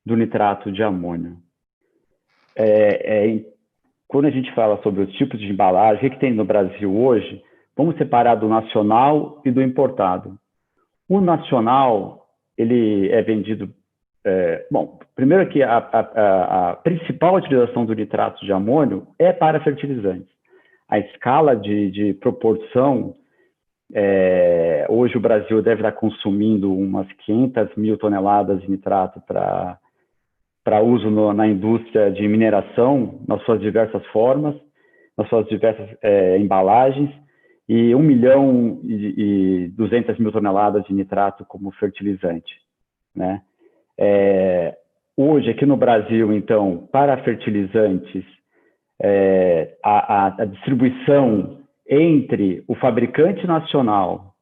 do nitrato de amônio. Quando a gente fala sobre os tipos de embalagem, o que tem no Brasil hoje, vamos separar do nacional e do importado. O nacional, ele é vendido... bom, primeiro que a principal utilização do nitrato de amônio é para fertilizantes. A escala de proporção, hoje o Brasil deve estar consumindo umas 500 mil toneladas de nitrato para uso na indústria de mineração, nas suas diversas formas, nas suas diversas embalagens, e 1 milhão e 200 mil toneladas de nitrato como fertilizante, né? Hoje, aqui no Brasil, então, para fertilizantes, a distribuição entre o fabricante nacional,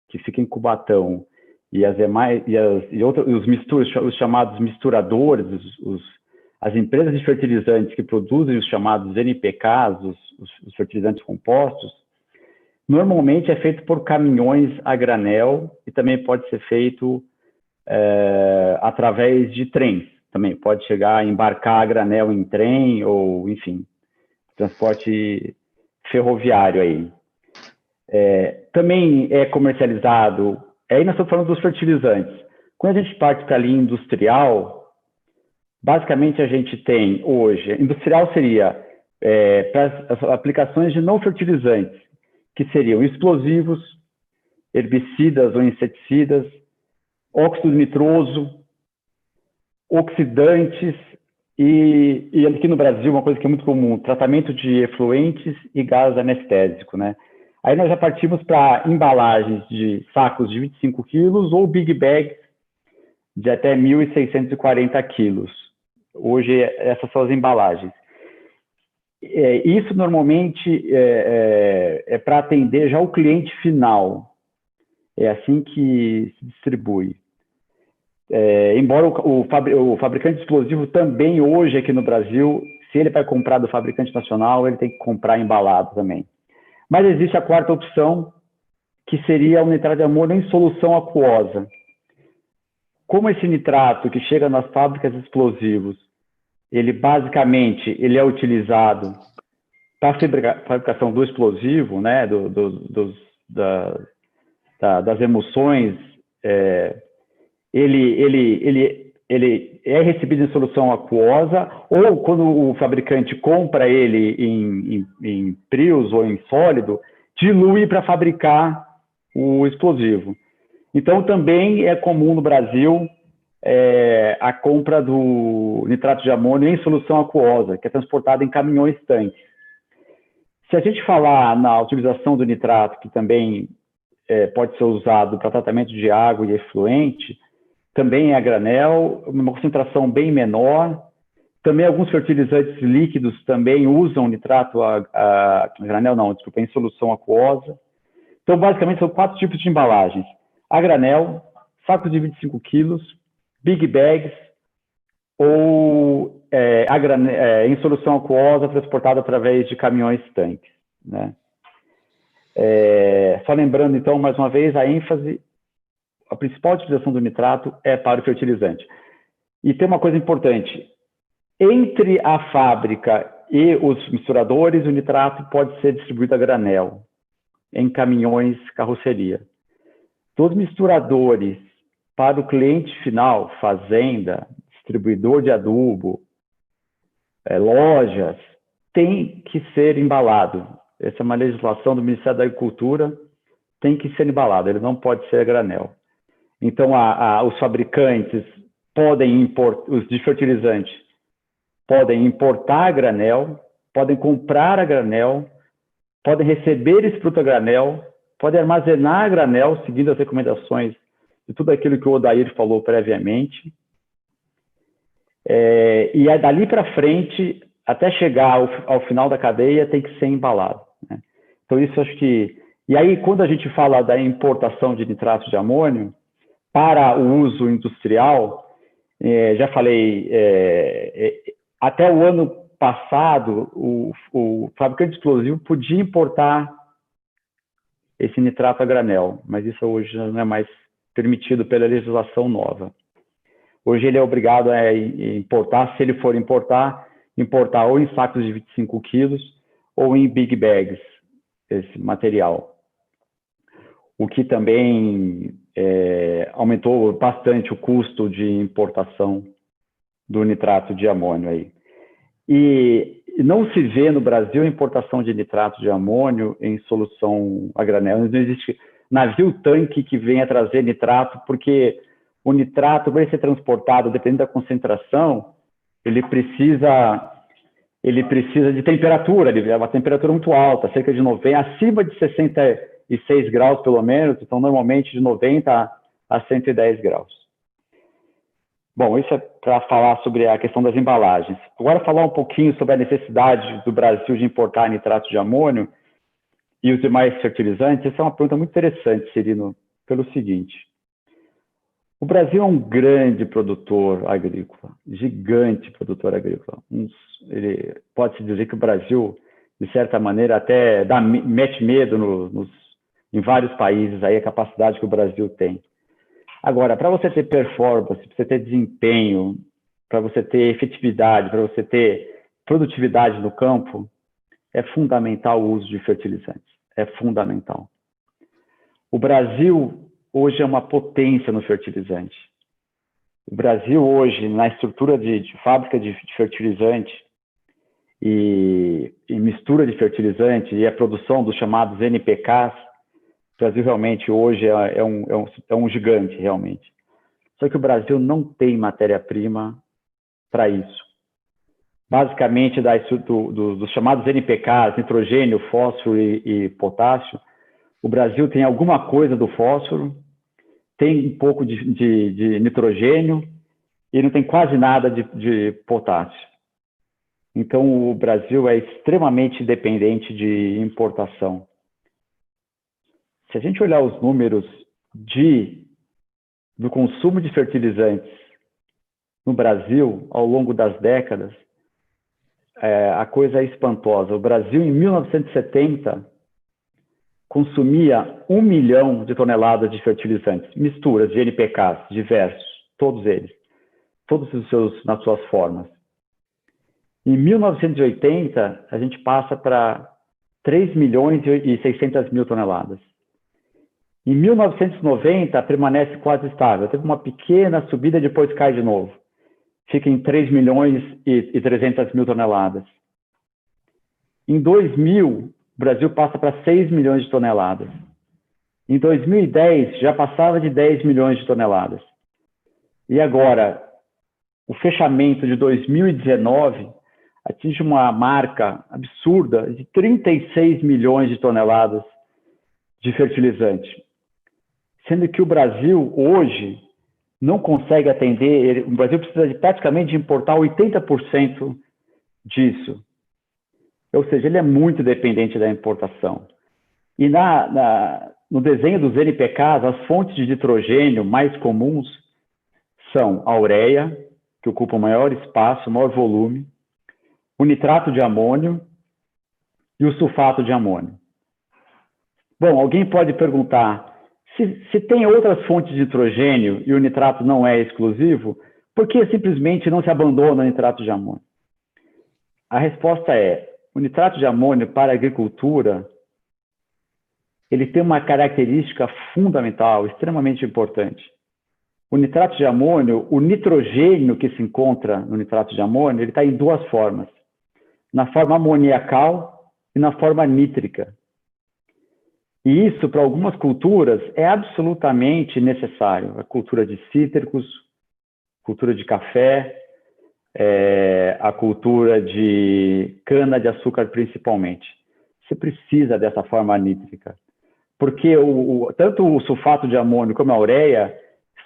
que fica em Cubatão, e os chamados misturadores, as empresas de fertilizantes que produzem os chamados NPKs, os fertilizantes compostos, normalmente é feito por caminhões a granel e também pode ser feito através de trens. Também pode chegar a embarcar a granel em trem ou, enfim, transporte ferroviário aí. Também é comercializado. Aí nós estamos falando dos fertilizantes. Quando a gente parte para a linha industrial, basicamente a gente tem hoje, industrial seria para as aplicações de não fertilizantes, que seriam explosivos, herbicidas ou inseticidas, óxido nitroso, oxidantes e aqui no Brasil uma coisa que é muito comum, tratamento de efluentes e gás anestésico, né? Aí nós já partimos para embalagens de sacos de 25 quilos ou big bags de até 1.640 quilos. Hoje, essas são as embalagens. Isso, normalmente, é para atender já o cliente final. É assim que se distribui. Embora o fabricante explosivo também, hoje, aqui no Brasil, se ele vai comprar do fabricante nacional, ele tem que comprar embalado também. Mas existe a quarta opção, que seria o nitrato de amônio em solução aquosa. Como esse nitrato que chega nas fábricas de explosivos, ele basicamente ele é utilizado para a fabricação do explosivo, né, das emoções, ele é recebido em solução aquosa, ou quando o fabricante compra ele em prios ou em sólido, dilui para fabricar o explosivo. Então, também é comum no Brasil a compra do nitrato de amônio em solução aquosa, que é transportado em caminhões-tanques. Se a gente falar na utilização do nitrato, que também pode ser usado para tratamento de água e efluente, também é a granel, uma concentração bem menor. Também alguns fertilizantes líquidos também usam nitrato granel, não, desculpa, em solução aquosa. Então, basicamente, são 4 tipos de embalagens: a granel, sacos de 25 quilos, big bags, ou em solução aquosa transportada através de caminhões-tanques, né? Só lembrando, então, mais uma vez, a ênfase, a principal utilização do nitrato é para o fertilizante. E tem uma coisa importante: entre a fábrica e os misturadores, o nitrato pode ser distribuído a granel, em caminhões carroceria. Dos misturadores para o cliente final, fazenda, distribuidor de adubo, lojas, tem que ser embalado. Essa é uma legislação do Ministério da Agricultura, tem que ser embalado, ele não pode ser a granel. Então, os fabricantes podem importar, os de fertilizante, podem importar a granel, podem comprar a granel, podem receber esse produto a granel, podem armazenar a granel, seguindo as recomendações de tudo aquilo que o Odair falou previamente. E dali para frente, até chegar ao final da cadeia, tem que ser embalado, né? Então, isso acho que... E aí, quando a gente fala da importação de nitrato de amônio para o uso industrial, já falei, até o ano passado, o fabricante de explosivo podia importar esse nitrato a granel, mas isso hoje não é mais permitido pela legislação nova. Hoje ele é obrigado a importar, se ele for importar ou em sacos de 25 quilos ou em big bags, esse material. O que também aumentou bastante o custo de importação do nitrato de amônio aí. E não se vê no Brasil a importação de nitrato de amônio em solução a granel. Não existe navio-tanque que venha trazer nitrato, porque o nitrato, para ser transportado, dependendo da concentração, ele precisa de temperatura, ele é uma temperatura muito alta, cerca de 90, acima de 66 graus pelo menos, então normalmente de 90 a 110 graus. Bom, isso é para falar sobre a questão das embalagens. Agora falar um pouquinho sobre a necessidade do Brasil de importar nitrato de amônio e os demais fertilizantes. Essa é uma pergunta muito interessante, Cirino, pelo seguinte: o Brasil é um grande produtor agrícola, gigante produtor agrícola. Pode-se dizer que o Brasil, de certa maneira, até mete medo em vários países aí, a capacidade que o Brasil tem. Agora, para você ter performance, para você ter desempenho, para você ter efetividade, para você ter produtividade no campo, é fundamental o uso de fertilizantes. É fundamental. O Brasil hoje é uma potência no fertilizante. O Brasil hoje, na estrutura de fábrica de fertilizante e mistura de fertilizante e a produção dos chamados NPKs, o Brasil realmente hoje é um gigante, realmente. Só que o Brasil não tem matéria-prima para isso. Basicamente, dos chamados NPKs, nitrogênio, fósforo e potássio, o Brasil tem alguma coisa do fósforo, tem um pouco de nitrogênio e não tem quase nada de potássio. Então, o Brasil é extremamente dependente de importação. Se a gente olhar os números do consumo de fertilizantes no Brasil, ao longo das décadas, a coisa é espantosa. O Brasil, em 1970, consumia 1 milhão de toneladas de fertilizantes, misturas de NPKs diversos, todos eles, nas suas formas. Em 1980, a gente passa para 3 milhões e 600 mil toneladas. Em 1990, permanece quase estável. Teve uma pequena subida, depois cai de novo. Fica em 3 milhões e 300 mil toneladas. Em 2000, o Brasil passa para 6 milhões de toneladas. Em 2010, já passava de 10 milhões de toneladas. E agora, o fechamento de 2019 atinge uma marca absurda de 36 milhões de toneladas de fertilizante. Sendo que o Brasil, hoje, não consegue atender, o Brasil precisa praticamente importar 80% disso. Ou seja, ele é muito dependente da importação. E no desenho dos NPKs, as fontes de nitrogênio mais comuns são a ureia, que ocupa o maior espaço, o maior volume, o nitrato de amônio e o sulfato de amônio. Bom, alguém pode perguntar, se tem outras fontes de nitrogênio e o nitrato não é exclusivo, por que simplesmente não se abandona o nitrato de amônio? A resposta é, o nitrato de amônio para a agricultura, ele tem uma característica fundamental, extremamente importante. O nitrato de amônio, o nitrogênio que se encontra no nitrato de amônio, ele está em duas formas. Na forma amoniacal e na forma nítrica. E isso, para algumas culturas, é absolutamente necessário. A cultura de cítricos, cultura de café, a cultura de cana-de-açúcar, principalmente. Você precisa dessa forma nítrica. Porque tanto o sulfato de amônio como a ureia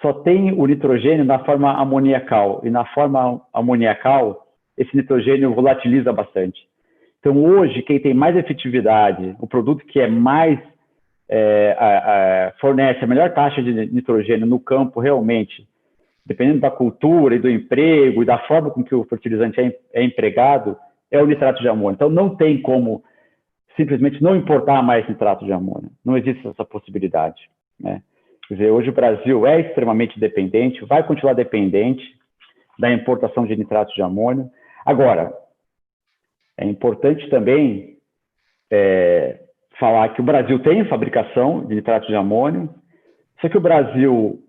só tem o nitrogênio na forma amoniacal. E na forma amoniacal, esse nitrogênio volatiliza bastante. Então, hoje, quem tem mais efetividade, o produto que é mais fornece a melhor taxa de nitrogênio no campo, realmente, dependendo da cultura e do emprego e da forma com que o fertilizante é empregado, é o nitrato de amônio. Então, não tem como simplesmente não importar mais nitrato de amônio. Não existe essa possibilidade, né? Quer dizer, hoje o Brasil é extremamente dependente, vai continuar dependente da importação de nitrato de amônio. Agora, é importante também falar que o Brasil tem fabricação de nitrato de amônio, só que o Brasil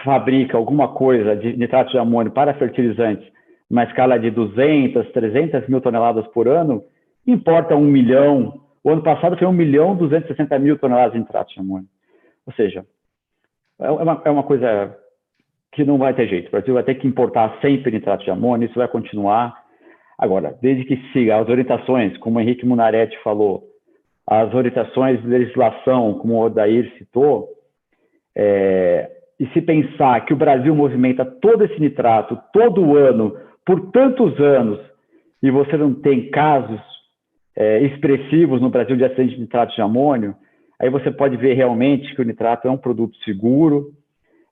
fabrica alguma coisa de nitrato de amônio para fertilizantes numa escala de 200, 300 mil toneladas por ano, importa 1 milhão. O ano passado foi 1.260.000 toneladas de nitrato de amônio. Ou seja, é uma coisa que não vai ter jeito. O Brasil vai ter que importar sempre nitrato de amônio, isso vai continuar. Agora, desde que siga as orientações, como o Henrique Munaretti falou, as orientações de legislação, como o Odair citou, e se pensar que o Brasil movimenta todo esse nitrato, todo ano, por tantos anos, e você não tem casos expressivos no Brasil de acidente de nitrato de amônio, aí você pode ver realmente que o nitrato é um produto seguro,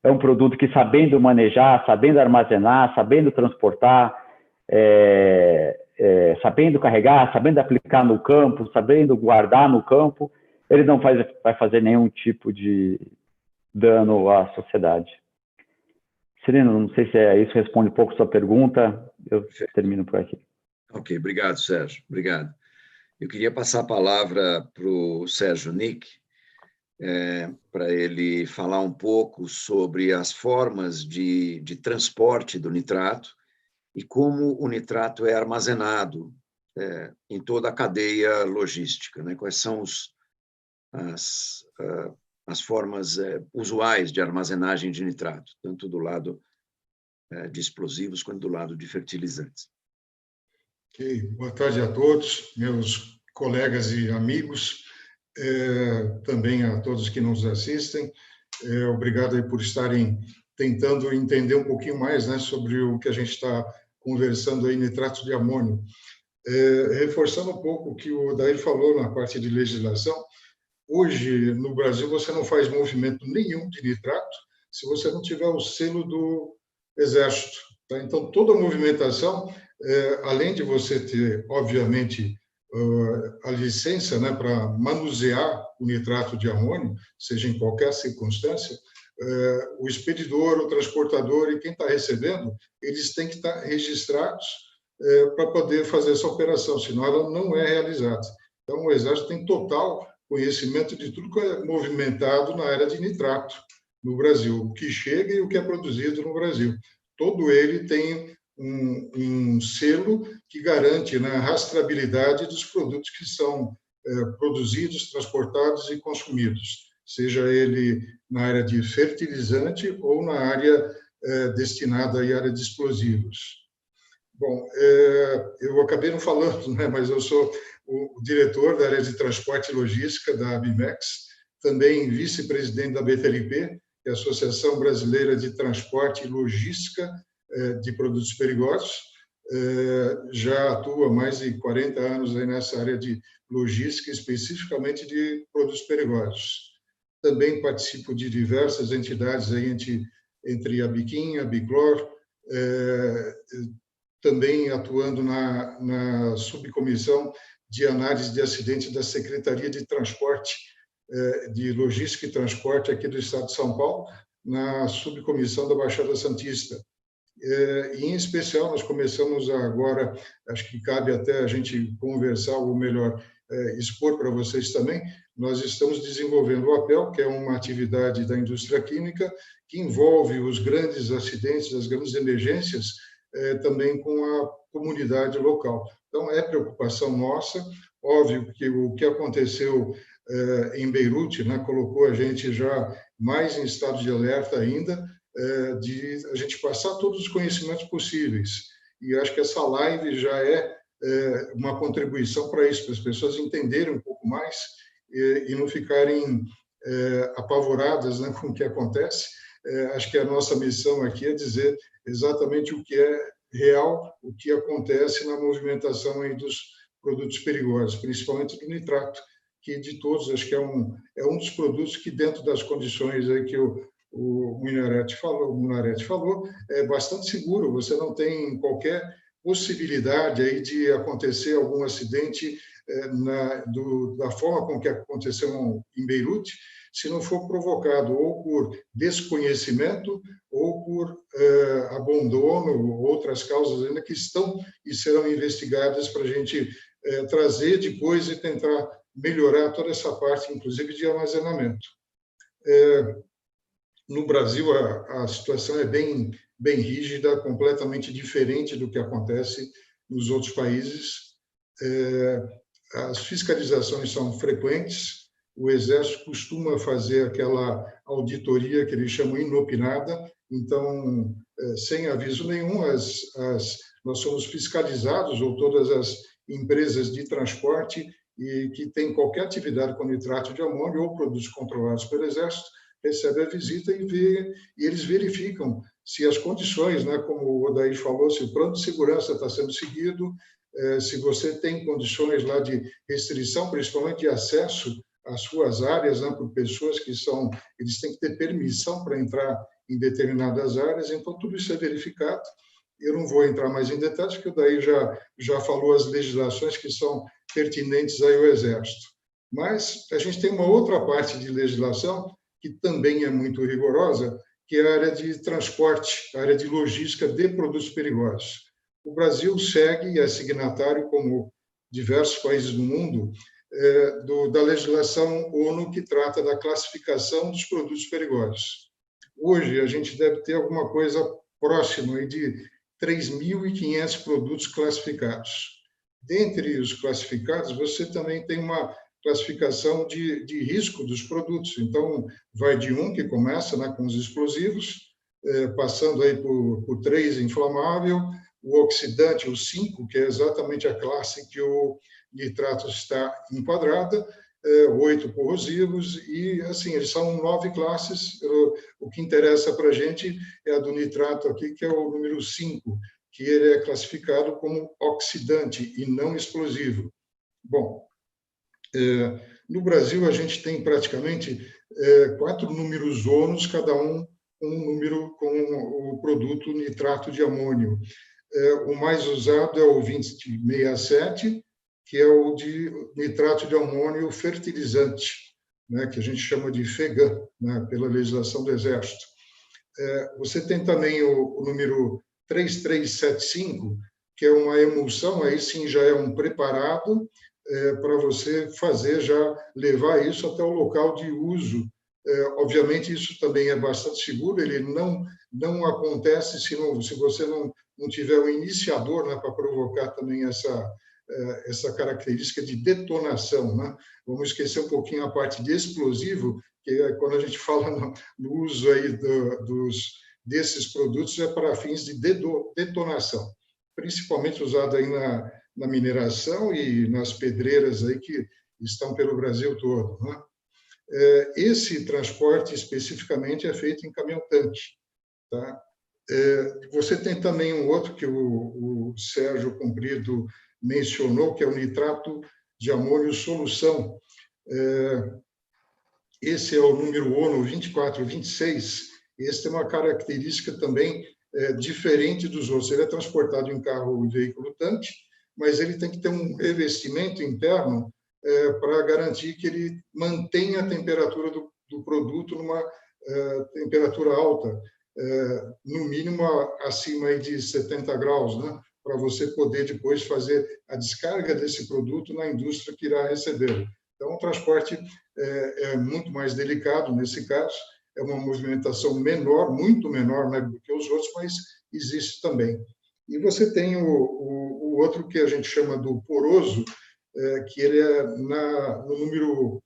é um produto que, sabendo manejar, sabendo armazenar, sabendo transportar, sabendo carregar, sabendo aplicar no campo, sabendo guardar no campo, ele não vai fazer nenhum tipo de dano à sociedade. Cirino, não sei se isso responde um pouco a sua pergunta, eu termino por aqui. Ok, obrigado, Sérgio, obrigado. Eu queria passar a palavra para o Sérgio Nick, para ele falar um pouco sobre as formas de transporte do nitrato e como o nitrato é armazenado em toda a cadeia logística, né? Quais são as formas usuais de armazenagem de nitrato, tanto do lado de explosivos quanto do lado de fertilizantes. Ok, boa tarde a todos, meus colegas e amigos, também a todos que nos assistem. Obrigado aí por estarem tentando entender um pouquinho mais, né, sobre o que a gente está conversando aí, nitrato de amônio. Reforçando um pouco o que o Odair falou na parte de legislação, hoje no Brasil você não faz movimento nenhum de nitrato se você não tiver o selo do Exército. Tá? Então, toda a movimentação, além de você ter, obviamente, a licença, né, para manusear o nitrato de amônio, seja em qualquer circunstância, o expedidor, o transportador e quem está recebendo, eles têm que estar registrados para poder fazer essa operação, senão ela não é realizada. Então, o Exército tem total conhecimento de tudo que é movimentado na área de nitrato no Brasil, o que chega e o que é produzido no Brasil. Todo ele tem um selo que garante, né, a rastreabilidade dos produtos que são produzidos, transportados e consumidos, seja ele na área de fertilizante ou na área destinada à área de explosivos. Bom, eu acabei não falando, né, mas eu sou o diretor da área de transporte e logística da ABMEX, também vice-presidente da BTLP, que é a Associação Brasileira de Transporte e Logística de Produtos Perigosos. Já atuo há mais de 40 anos aí nessa área de logística, especificamente de produtos perigosos. Também participo de diversas entidades aí entre a Biquim, a Biclor, também atuando na subcomissão de análise de acidentes da Secretaria de Transporte, de Logística e Transporte aqui do Estado de São Paulo, na subcomissão da Baixada Santista. E, em especial, nós começamos agora, acho que cabe até a gente conversar, ou melhor, expor para vocês também, nós estamos desenvolvendo o APEL, que é uma atividade da indústria química que envolve os grandes acidentes, as grandes emergências, também com a comunidade local. Então, é preocupação nossa. Óbvio que o que aconteceu em Beirute, né, colocou a gente já mais em estado de alerta ainda, de a gente passar todos os conhecimentos possíveis. E acho que essa live já é uma contribuição para isso, para as pessoas entenderem um pouco mais e não ficarem apavoradas, né, com o que acontece. Acho que a nossa missão aqui é dizer exatamente o que é real, o que acontece na movimentação aí dos produtos perigosos, principalmente do nitrato, que de todos, acho que é um dos produtos que, dentro das condições aí que o Munarete falou, é bastante seguro, você não tem qualquer possibilidade aí de acontecer algum acidente da forma com que aconteceu em Beirute, se não for provocado ou por desconhecimento ou por abandono, ou outras causas ainda que estão e serão investigadas para a gente trazer depois e tentar melhorar toda essa parte, inclusive de armazenamento. No Brasil, a situação é bem rígida, completamente diferente do que acontece nos outros países. As fiscalizações são frequentes, o Exército costuma fazer aquela auditoria que eles chamam inopinada, então, sem aviso nenhum, nós somos fiscalizados, ou todas as empresas de transporte e que têm qualquer atividade com nitrato de amônio ou produtos controlados pelo Exército, recebem a visita e eles verificam se as condições, né, como o Odair falou, se o plano de segurança está sendo seguido, se você tem condições lá de restrição, principalmente de acesso às suas áreas, né, por pessoas que eles têm que ter permissão para entrar em determinadas áreas, então tudo isso é verificado. Eu não vou entrar mais em detalhes, porque o Odair já falou as legislações que são pertinentes aí ao Exército. Mas a gente tem uma outra parte de legislação que também é muito rigorosa, que é a área de transporte, a área de logística de produtos perigosos. O Brasil segue e é signatário, como diversos países do mundo, da legislação ONU que trata da classificação dos produtos perigosos. Hoje, a gente deve ter alguma coisa próxima de 3.500 produtos classificados. Dentre os classificados, você também tem uma classificação de risco dos produtos. Então, vai de 1, que começa, né, com os explosivos, passando aí por 3, inflamável, o oxidante, o 5, que é exatamente a classe que o nitrato está enquadrada, 8 corrosivos, e assim, eles são 9 classes. O que interessa para a gente é a do nitrato aqui, que é o número 5, que ele é classificado como oxidante e não explosivo. Bom, no Brasil, a gente tem praticamente 4 números ONUs, cada um número com o produto nitrato de amônio. O mais usado é o 2067, que é o de nitrato de amônio fertilizante, né, que a gente chama de FEGAN, né, pela legislação do Exército. Você tem também o número 3375, que é uma emulsão, aí sim já é um preparado para você fazer, já levar isso até o local de uso. Obviamente, isso também é bastante seguro, ele não acontece se você não tiver um iniciador, né, para provocar também essa característica de detonação, né? Vamos esquecer um pouquinho a parte de explosivo, que é quando a gente fala no uso aí desses produtos, é para fins de detonação, principalmente usado aí na mineração e nas pedreiras aí que estão pelo Brasil todo, né? Esse transporte especificamente é feito em caminhão-tanque, tá? Você tem também um outro que o Sérgio Comprido mencionou, que é o nitrato de amônio solução. Esse é o número ONU 2426. Esse tem uma característica também diferente dos outros. Ele é transportado em carro e veículo-tanque, mas ele tem que ter um revestimento interno para garantir que ele mantenha a temperatura do produto numa temperatura alta, no mínimo acima aí de 70 graus, né? Para você poder depois fazer a descarga desse produto na indústria que irá receber. Então, o transporte é muito mais delicado nesse caso, é uma movimentação menor, muito menor, né, do que os outros, mas existe também. E você tem o outro que a gente chama do poroso, que ele é no número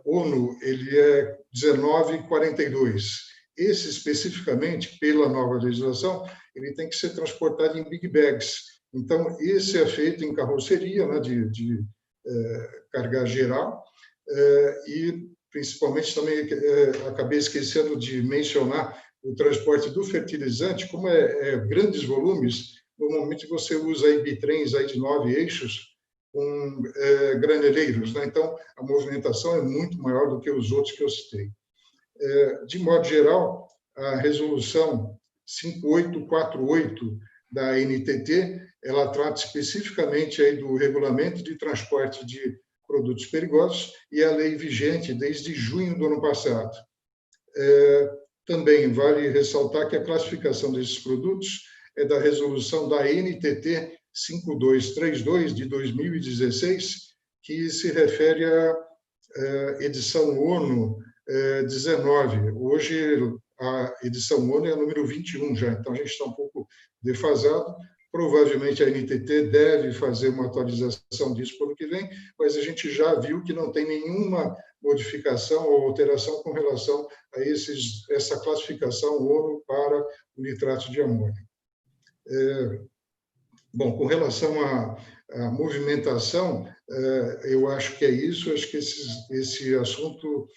ONU, ele é 1942. Esse, especificamente, pela nova legislação, ele tem que ser transportado em big bags. Então, esse é feito em carroceria, né, de carga geral, e, principalmente, também acabei esquecendo de mencionar o transporte do fertilizante. Como grandes volumes, normalmente você usa aí bitrens aí de 9 eixos com graneleiros, né? Então, a movimentação é muito maior do que os outros que eu citei. De modo geral, a resolução 5848 da NTT, ela trata especificamente aí do regulamento de transporte de produtos perigosos e a lei vigente desde junho do ano passado. Também vale ressaltar que a classificação desses produtos é da resolução da NTT 5232 de 2016, que se refere à edição ONU 19. Hoje, a edição ONU é a número 21 já, então a gente está um pouco defasado. Provavelmente a NTT deve fazer uma atualização disso para o ano que vem, mas a gente já viu que não tem nenhuma modificação ou alteração com relação a essa classificação ONU para o nitrato de amônio. Bom, com relação à movimentação, eu acho que é isso. Acho que esse assunto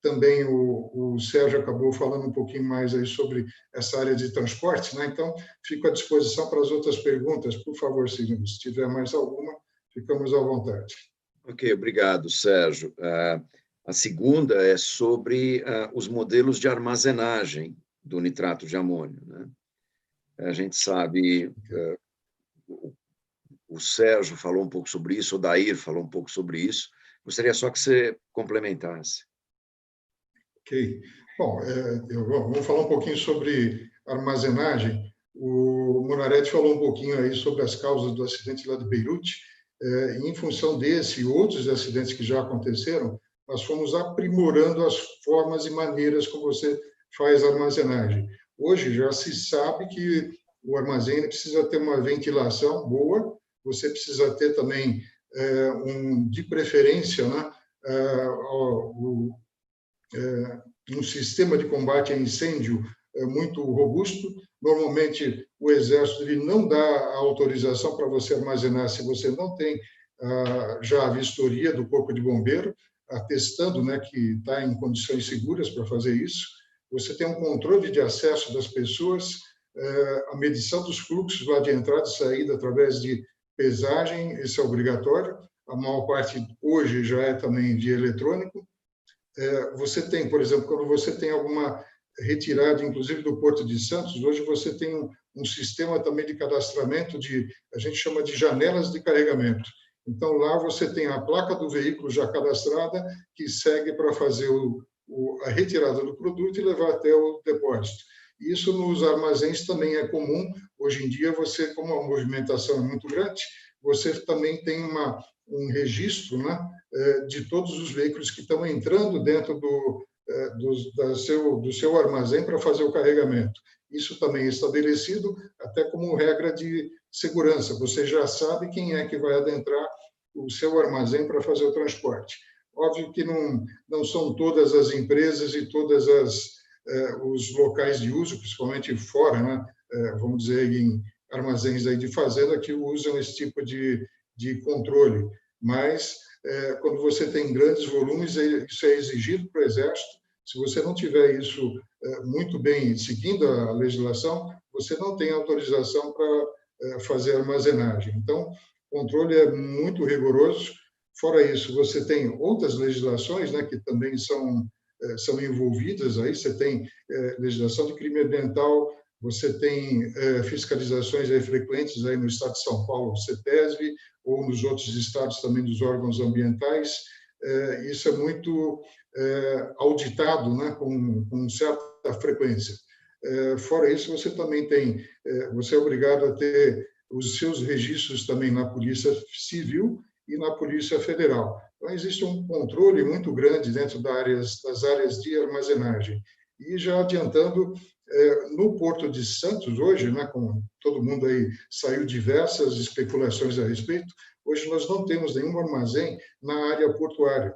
também o Sérgio acabou falando um pouquinho mais aí sobre essa área de transporte, né? Então, fico à disposição para as outras perguntas. Por favor, Cirino, se tiver mais alguma, ficamos à vontade. Ok, obrigado, Sérgio. A segunda é sobre os modelos de armazenagem do nitrato de amônio, né? A gente sabe, o Sérgio falou um pouco sobre isso, o Dair falou um pouco sobre isso. Gostaria só que você complementasse. Ok. Bom, vamos falar um pouquinho sobre armazenagem. O Monaretti falou um pouquinho aí sobre as causas do acidente lá de Beirute. Em função desse e outros acidentes que já aconteceram, nós fomos aprimorando as formas e maneiras como você faz a armazenagem. Hoje já se sabe que o armazém precisa ter uma ventilação boa, você precisa ter também, de preferência, né, um sistema de combate a incêndio muito robusto. Normalmente, o Exército ele não dá a autorização para você armazenar se você não tem já a vistoria do Corpo de Bombeiro, atestando, né, que está em condições seguras para fazer isso. Você tem um controle de acesso das pessoas, a medição dos fluxos lá de entrada e saída através de pesagem, isso é obrigatório. A maior parte hoje já é também via eletrônico. Você tem, por exemplo, quando você tem alguma retirada, inclusive do Porto de Santos, hoje você tem um sistema também de cadastramento a gente chama de janelas de carregamento. Então, lá você tem a placa do veículo já cadastrada, que segue para fazer a retirada do produto e levar até o depósito. Isso nos armazéns também é comum. Hoje em dia, você, como a movimentação é muito grande, você também tem um registro, né, de todos os veículos que estão entrando dentro do seu armazém para fazer o carregamento. Isso também é estabelecido até como regra de segurança. Você já sabe quem é que vai adentrar o seu armazém para fazer o transporte. Óbvio que não são todas as empresas e todas os locais de uso, principalmente fora, né, vamos dizer, em armazéns aí de fazenda, que usam esse tipo de controle. Mas, quando você tem grandes volumes, isso é exigido para o Exército. Se você não tiver isso muito bem seguindo a legislação, você não tem autorização para fazer armazenagem. Então, o controle é muito rigoroso. Fora isso, você tem outras legislações, né, que também são envolvidas aí. Você tem legislação de crime ambiental, você tem fiscalizações aí frequentes aí no estado de São Paulo, CETESB, ou nos outros estados também dos órgãos ambientais. Isso é muito auditado, né, com certa frequência. Fora isso, você também você é obrigado a ter os seus registros também na Polícia Civil e na Polícia Federal. Então, existe um controle muito grande dentro das áreas de armazenagem. E já adiantando, no Porto de Santos, hoje, né, como todo mundo aí saiu diversas especulações a respeito, hoje nós não temos nenhum armazém na área portuária.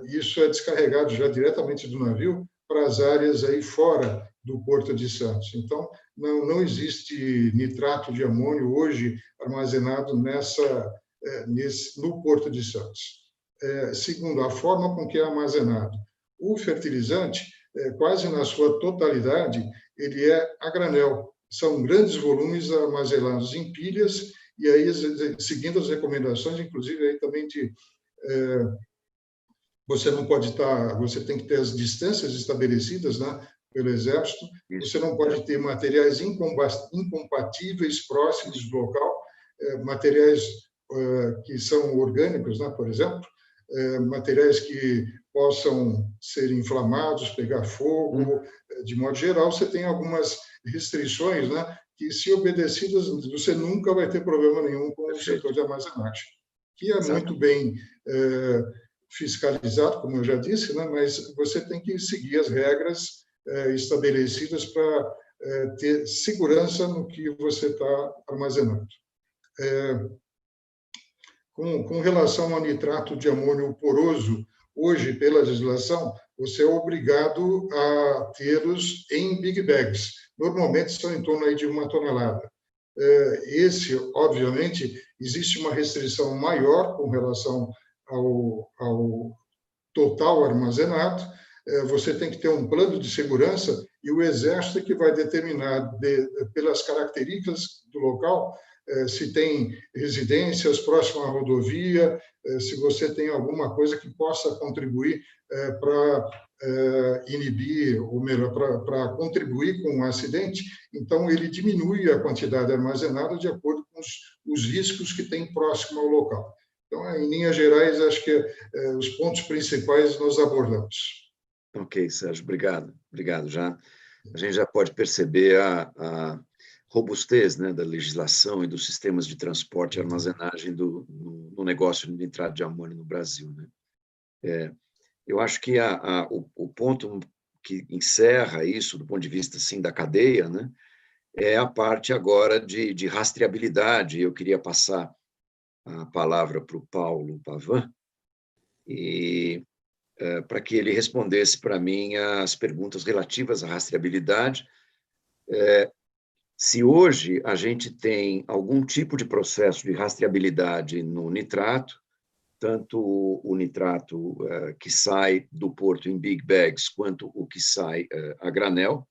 Isso é descarregado já diretamente do navio para as áreas aí fora do Porto de Santos. Então, não existe nitrato de amônio hoje armazenado no Porto de Santos. Segundo, a forma com que é armazenado. O fertilizante, quase na sua totalidade, ele é a granel. São grandes volumes armazenados em pilhas, e aí, seguindo as recomendações, inclusive aí também você não pode você tem que ter as distâncias estabelecidas, né, pelo Exército. Você não pode ter materiais incompatíveis próximos do local, materiais que são orgânicos, né, por exemplo, materiais que possam ser inflamados, pegar fogo. De modo geral, você tem algumas restrições, né, que, se obedecidas, você nunca vai ter problema nenhum com o setor de armazenagem, que é muito bem fiscalizado, como eu já disse, né, mas você tem que seguir as regras estabelecidas para ter segurança no que você está armazenando. Com relação ao nitrato de amônio poroso, hoje, pela legislação, você é obrigado a tê-los em big bags. Normalmente são em torno aí de 1 tonelada. Obviamente, existe uma restrição maior com relação ao total armazenado. Você tem que ter um plano de segurança, e o Exército é que vai determinar, pelas características do local, se tem residências próximas à rodovia, se você tem alguma coisa que possa contribuir para inibir, ou melhor, para contribuir com o acidente. Então, ele diminui a quantidade armazenada de acordo com os riscos que tem próximo ao local. Então, em linhas gerais, acho que os pontos principais nós abordamos. Ok, Sérgio, obrigado. Obrigado. A gente já pode perceber a robustez, né, da legislação e dos sistemas de transporte e armazenagem no negócio de nitrato de amônio no Brasil, né? Eu acho que o ponto que encerra isso, do ponto de vista, assim, da cadeia, né, é a parte agora de rastreabilidade. Eu queria passar a palavra para o Paulo Pavan, para que ele respondesse para mim as perguntas relativas à rastreabilidade. Se hoje a gente tem algum tipo de processo de rastreabilidade no nitrato, tanto o nitrato que sai do porto em big bags, quanto o que sai a granel,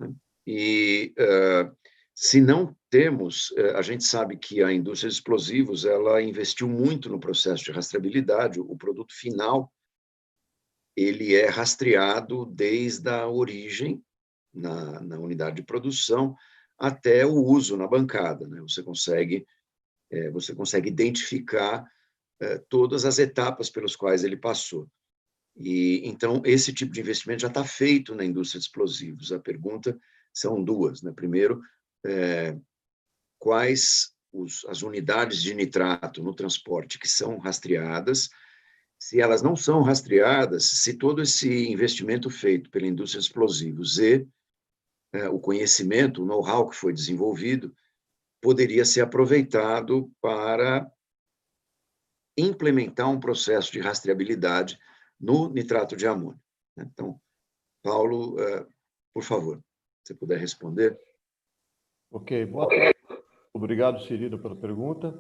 né? E se não temos, a gente sabe que a indústria de explosivos ela investiu muito no processo de rastreabilidade. O produto final ele é rastreado desde a origem, na unidade de produção, até o uso na bancada, né? Você consegue identificar todas as etapas pelas quais ele passou. E então esse tipo de investimento já está feito na indústria de explosivos. A pergunta são duas, né? Primeiro, quais as unidades de nitrato no transporte que são rastreadas? Se elas não são rastreadas, se todo esse investimento feito pela indústria de explosivos e o conhecimento, o know-how que foi desenvolvido, poderia ser aproveitado para implementar um processo de rastreabilidade no nitrato de amônio. Então, Paulo, por favor, se puder responder. Ok, boa tarde. Obrigado, Cirilo, pela pergunta.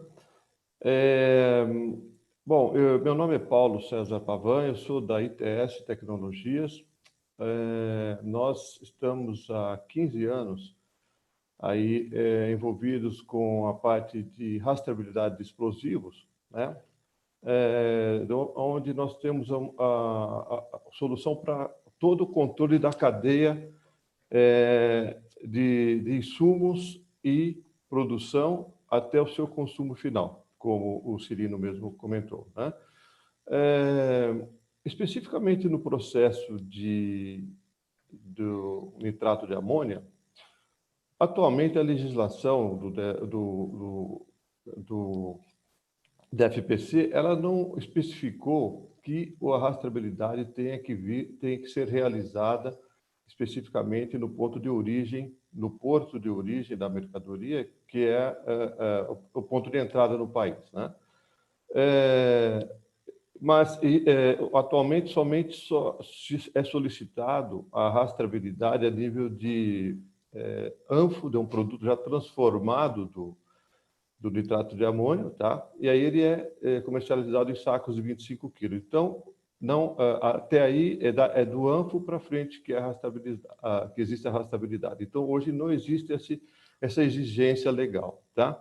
Bom, meu nome é Paulo César Pavan, eu sou da ITS Tecnologias. Nós estamos há 15 anos aí envolvidos com a parte de rastreabilidade de explosivos, né? Onde nós temos a solução para todo o controle da cadeia de insumos e produção até o seu consumo final, como o Cirino mesmo comentou, né? Especificamente no processo do nitrato de amônia, atualmente a legislação do DFPC, ela não especificou que a rastreabilidade tem que ser realizada especificamente no ponto de origem da mercadoria, que é o ponto de entrada no país, né? Mas atualmente somente é solicitado a rastreabilidade a nível de ANFO, de um produto já transformado do nitrato de amônio, tá? E aí ele é comercializado em sacos de 25 quilos. Então, não, até aí é do ANFO para frente que existe a rastreabilidade. Então, hoje não existe essa exigência legal, tá?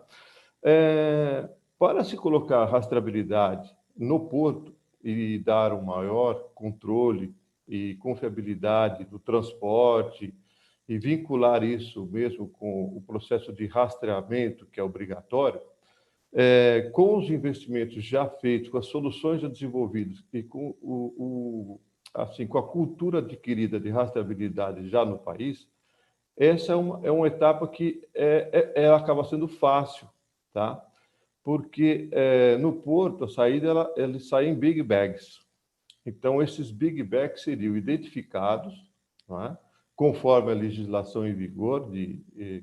Para se colocar a rastreabilidade no porto e dar um maior controle e confiabilidade do transporte e vincular isso mesmo com o processo de rastreamento, que é obrigatório, com os investimentos já feitos, com as soluções já desenvolvidas e com, com a cultura adquirida de rastreabilidade já no país, essa é uma etapa que ela acaba sendo fácil, tá? Porque no porto, a saída, ele sai em big bags. Então, esses big bags seriam identificados, não é? Conforme a legislação em vigor,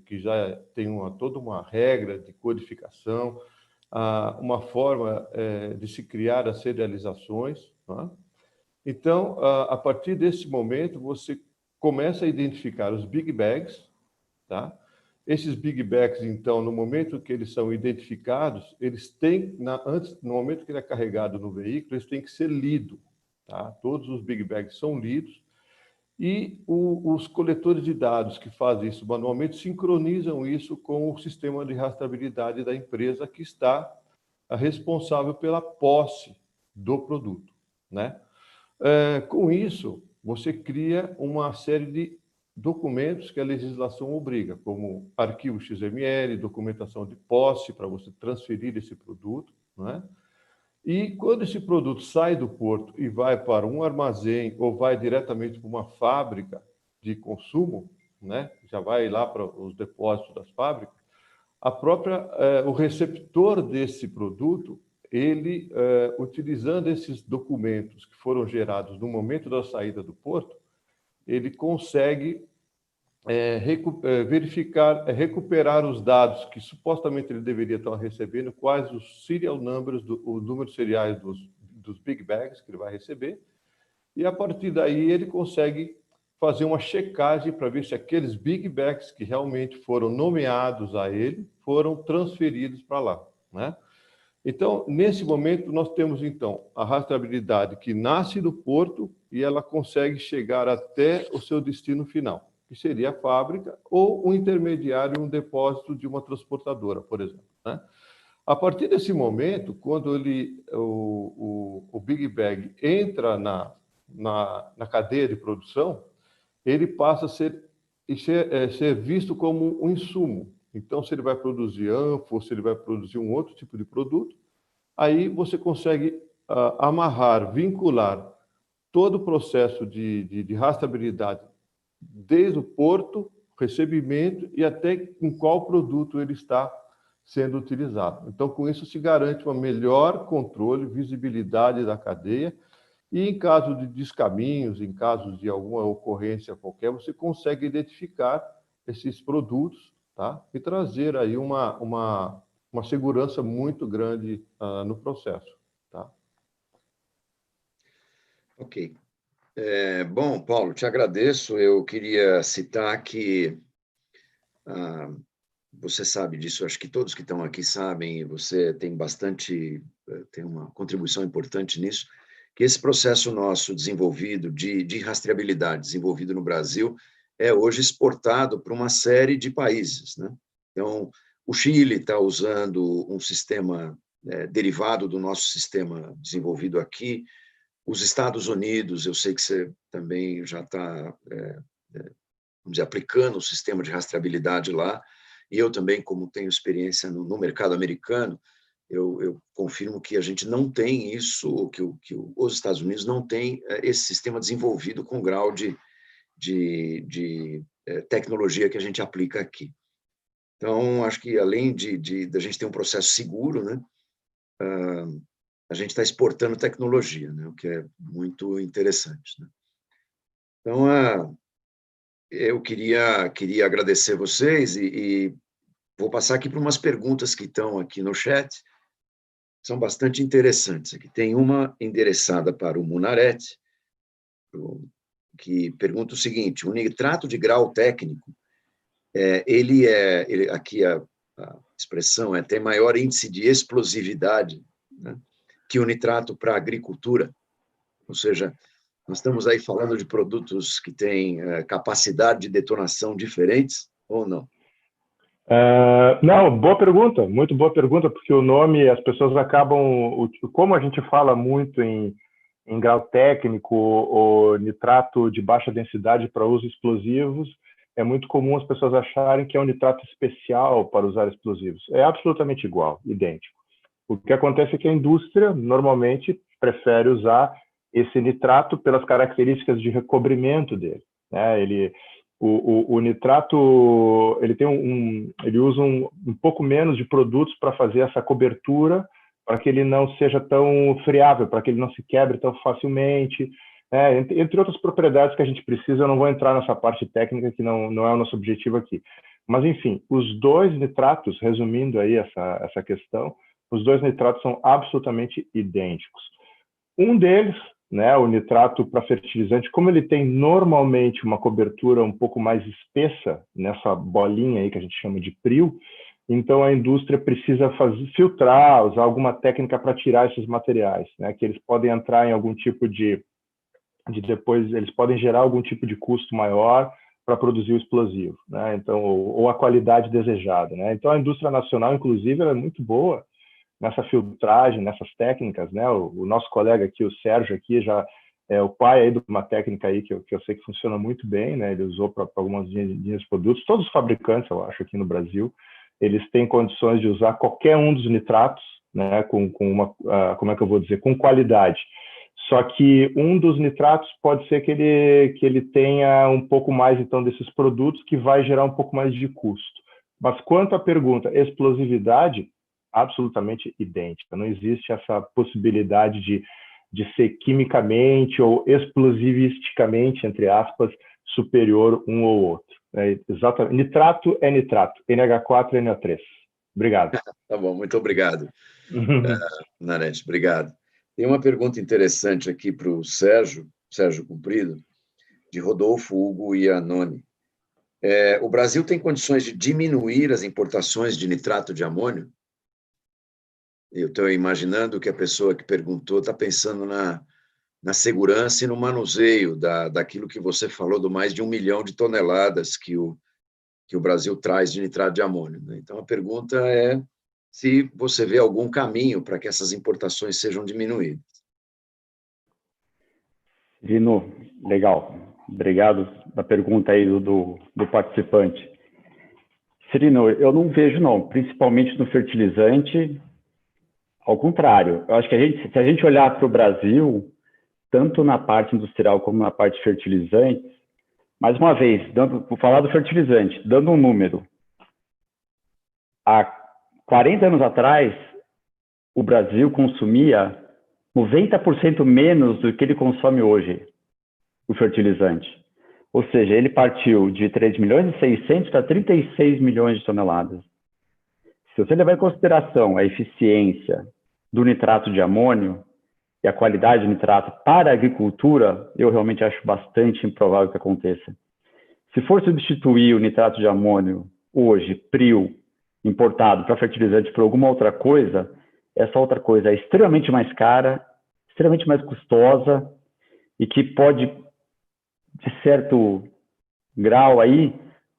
que já tem toda uma regra de codificação, uma forma de se criar as serializações, não é? Então, a partir desse momento, você começa a identificar os big bags, tá? Esses big bags, então, no momento que eles são identificados, eles têm, no momento que ele é carregado no veículo, eles têm que ser lidos, tá? Todos os big bags são lidos e os coletores de dados que fazem isso manualmente sincronizam isso com o sistema de rastreabilidade da empresa que está responsável pela posse do produto, né? Com isso, você cria uma série de documentos que a legislação obriga, como arquivo XML, documentação de posse para você transferir esse produto, né? E quando esse produto sai do porto e vai para um armazém ou vai diretamente para uma fábrica de consumo, né? Já vai lá para os depósitos das fábricas, o receptor desse produto, ele, utilizando esses documentos que foram gerados no momento da saída do porto, ele consegue recuperar os dados que supostamente ele deveria estar recebendo, quais os serial numbers, os números seriais dos big bags que ele vai receber, e a partir daí ele consegue fazer uma checagem para ver se aqueles big bags que realmente foram nomeados a ele foram transferidos para lá, né? Então, nesse momento, nós temos, então, a rastreabilidade que nasce do porto e ela consegue chegar até o seu destino final, que seria a fábrica ou um intermediário, um depósito de uma transportadora, por exemplo, né? A partir desse momento, quando o Big Bag entra na cadeia de produção, ele passa a ser e ser visto como um insumo. Então, se ele vai produzir ânfora, se ele vai produzir um outro tipo de produto, aí você consegue amarrar, vincular todo o processo de rastreabilidade, desde o porto, recebimento e até em qual produto ele está sendo utilizado. Então, com isso, se garante um melhor controle, visibilidade da cadeia, e em caso de descaminhos, em caso de alguma ocorrência qualquer, você consegue identificar esses produtos, tá? E trazer aí uma segurança muito grande no processo, tá? Ok. Bom, Paulo, te agradeço. Eu queria citar que você sabe disso, acho que todos que estão aqui sabem, e você tem tem uma contribuição importante nisso, que esse processo nosso desenvolvido de rastreabilidade, desenvolvido no Brasil, é hoje exportado para uma série de países, né? Então, o Chile está usando um sistema derivado do nosso sistema desenvolvido aqui. Os Estados Unidos, eu sei que você também já está, vamos dizer, aplicando o sistema de rastreabilidade lá, e eu também, como tenho experiência no mercado americano, eu confirmo que a gente não tem isso, que os Estados Unidos não têm esse sistema desenvolvido com grau de tecnologia que a gente aplica aqui. Então, acho que além da gente ter um processo seguro, né, a gente está exportando tecnologia, né, o que é muito interessante, né? Então, eu queria agradecer vocês e vou passar aqui para umas perguntas que estão aqui no chat, são bastante interessantes. Aqui tem uma endereçada para o Munarete, que pergunta o seguinte: o nitrato de grau técnico, aqui a expressão tem maior índice de explosividade, né, que o nitrato para a agricultura, ou seja, nós estamos aí falando de produtos que têm capacidade de detonação diferentes, ou não? Não, boa pergunta, muito boa pergunta, porque o nome, as pessoas acabam, como a gente fala muito em grau técnico ou nitrato de baixa densidade para uso explosivos, é muito comum as pessoas acharem que é um nitrato especial para usar explosivos. É absolutamente igual, idêntico. O que acontece é que a indústria normalmente prefere usar esse nitrato pelas características de recobrimento dele, né? O nitrato ele usa um pouco menos de produtos para fazer essa cobertura, para que ele não seja tão friável, para que ele não se quebre tão facilmente, né? Entre outras propriedades que a gente precisa. Eu não vou entrar nessa parte técnica, que não é o nosso objetivo aqui. Mas, enfim, os dois nitratos, resumindo aí essa questão, os dois nitratos são absolutamente idênticos. Um deles, né, o nitrato para fertilizante, como ele tem normalmente uma cobertura um pouco mais espessa nessa bolinha aí que a gente chama de PRIO, então a indústria precisa filtrar, usar alguma técnica para tirar esses materiais, né, que eles podem entrar em algum tipo depois eles podem gerar algum tipo de custo maior para produzir o explosivo, né? Então, ou a qualidade desejada, né? Então a indústria nacional, inclusive, ela é muito boa nessa filtragem, nessas técnicas, né? O nosso colega aqui, o Sérgio, aqui já é o pai aí de uma técnica aí que eu sei que funciona muito bem, né? Ele usou para algumas linhas de produtos. Todos os fabricantes, eu acho, aqui no Brasil, eles têm condições de usar qualquer um dos nitratos, né? Com uma, como é que eu vou dizer, com qualidade. Só que um dos nitratos pode ser que ele tenha um pouco mais, então, desses produtos, que vai gerar um pouco mais de custo. Mas quanto à pergunta, explosividade, absolutamente idêntica. Não existe essa possibilidade de ser quimicamente ou explosivisticamente, entre aspas, superior um ou outro. Exatamente. Nitrato é nitrato, NH4 é NO3. Obrigado. Tá bom, muito obrigado, Narete, obrigado. Tem uma pergunta interessante aqui para o Sérgio Cumprido, de Rodolfo Hugo Iannone. O Brasil tem condições de diminuir as importações de nitrato de amônio? Eu estou imaginando que a pessoa que perguntou está pensando na segurança e no manuseio daquilo que você falou, do mais de 1 milhão de toneladas que o Brasil traz de nitrato de amônio, né? Então, a pergunta é se você vê algum caminho para que essas importações sejam diminuídas. Dino, legal. Obrigado da pergunta aí do participante. Cirino, eu não vejo não, principalmente no fertilizante, ao contrário. Eu acho que se a gente olhar para o Brasil, tanto na parte industrial como na parte de fertilizantes, mais uma vez, vou falar do fertilizante, dando um número. Há 40 anos atrás, o Brasil consumia 90% menos do que ele consome hoje, o fertilizante. Ou seja, ele partiu de 3 milhões e 600 para 36 milhões de toneladas. Se você levar em consideração a eficiência do nitrato de amônio e a qualidade do nitrato para a agricultura, eu realmente acho bastante improvável que aconteça. Se for substituir o nitrato de amônio hoje, PRIO, importado para fertilizante por alguma outra coisa, essa outra coisa é extremamente mais cara, extremamente mais custosa e que pode, de certo grau aí,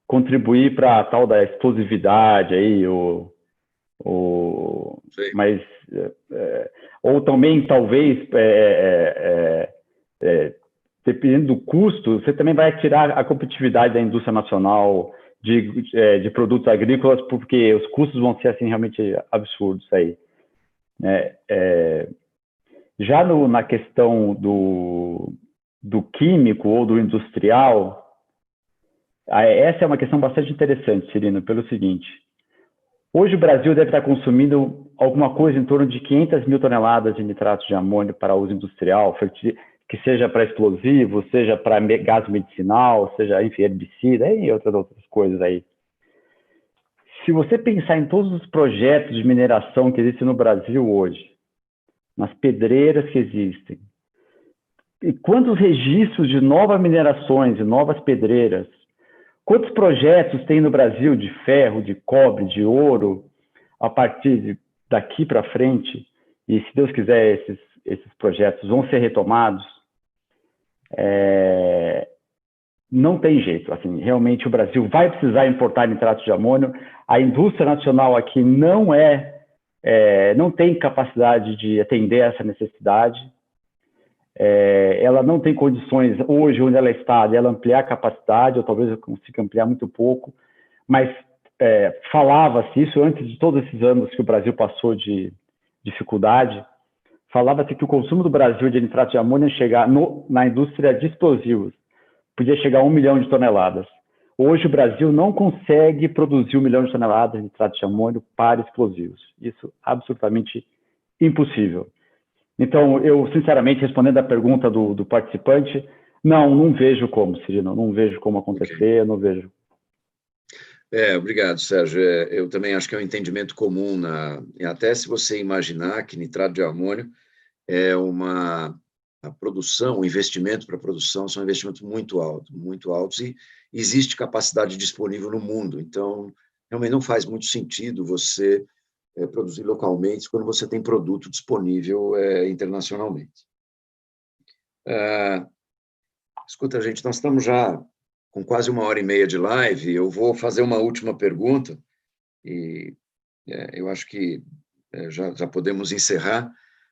contribuir para a tal da explosividade aí, mas ou também talvez dependendo do custo, você também vai tirar a competitividade da indústria nacional de produtos agrícolas, porque os custos vão ser assim realmente absurdos aí. Já na questão do químico ou do industrial, essa é uma questão bastante interessante, Cirino, pelo seguinte: hoje o Brasil deve estar consumindo alguma coisa em torno de 500 mil toneladas de nitrato de amônio para uso industrial, que seja para explosivo, seja para gás medicinal, seja, enfim, herbicida e outras coisas aí. Se você pensar em todos os projetos de mineração que existem no Brasil hoje, nas pedreiras que existem, e quantos registros de novas minerações e novas pedreiras, quantos projetos tem no Brasil de ferro, de cobre, de ouro, a partir daqui para frente, e se Deus quiser esses projetos vão ser retomados, não tem jeito. Assim, realmente o Brasil vai precisar importar nitrato de amônio. A indústria nacional aqui não tem capacidade de atender essa necessidade. Ela não tem condições hoje, onde ela está, de ela ampliar a capacidade, ou talvez eu consiga ampliar muito pouco, mas falava-se isso antes de todos esses anos que o Brasil passou de dificuldade. Falava-se que o consumo do Brasil de nitrato de amônio chegar na indústria de explosivos podia chegar a 1 milhão de toneladas. Hoje o Brasil não consegue produzir 1 milhão de toneladas de nitrato de amônio para explosivos. Isso é absolutamente impossível. Então, eu, sinceramente, respondendo à pergunta do participante, não vejo como, Cirino, não vejo como acontecer, okay. Não vejo. Obrigado, Sérgio. Eu também acho que é um entendimento comum, até se você imaginar que nitrato de amônio é a produção, o investimento para a produção são investimentos muito altos, e existe capacidade disponível no mundo. Então, realmente não faz muito sentido você produzir localmente quando você tem produto disponível internacionalmente. Escuta, gente, nós estamos já com quase 1h30 de live. Eu vou fazer uma última pergunta e eu acho que já podemos encerrar.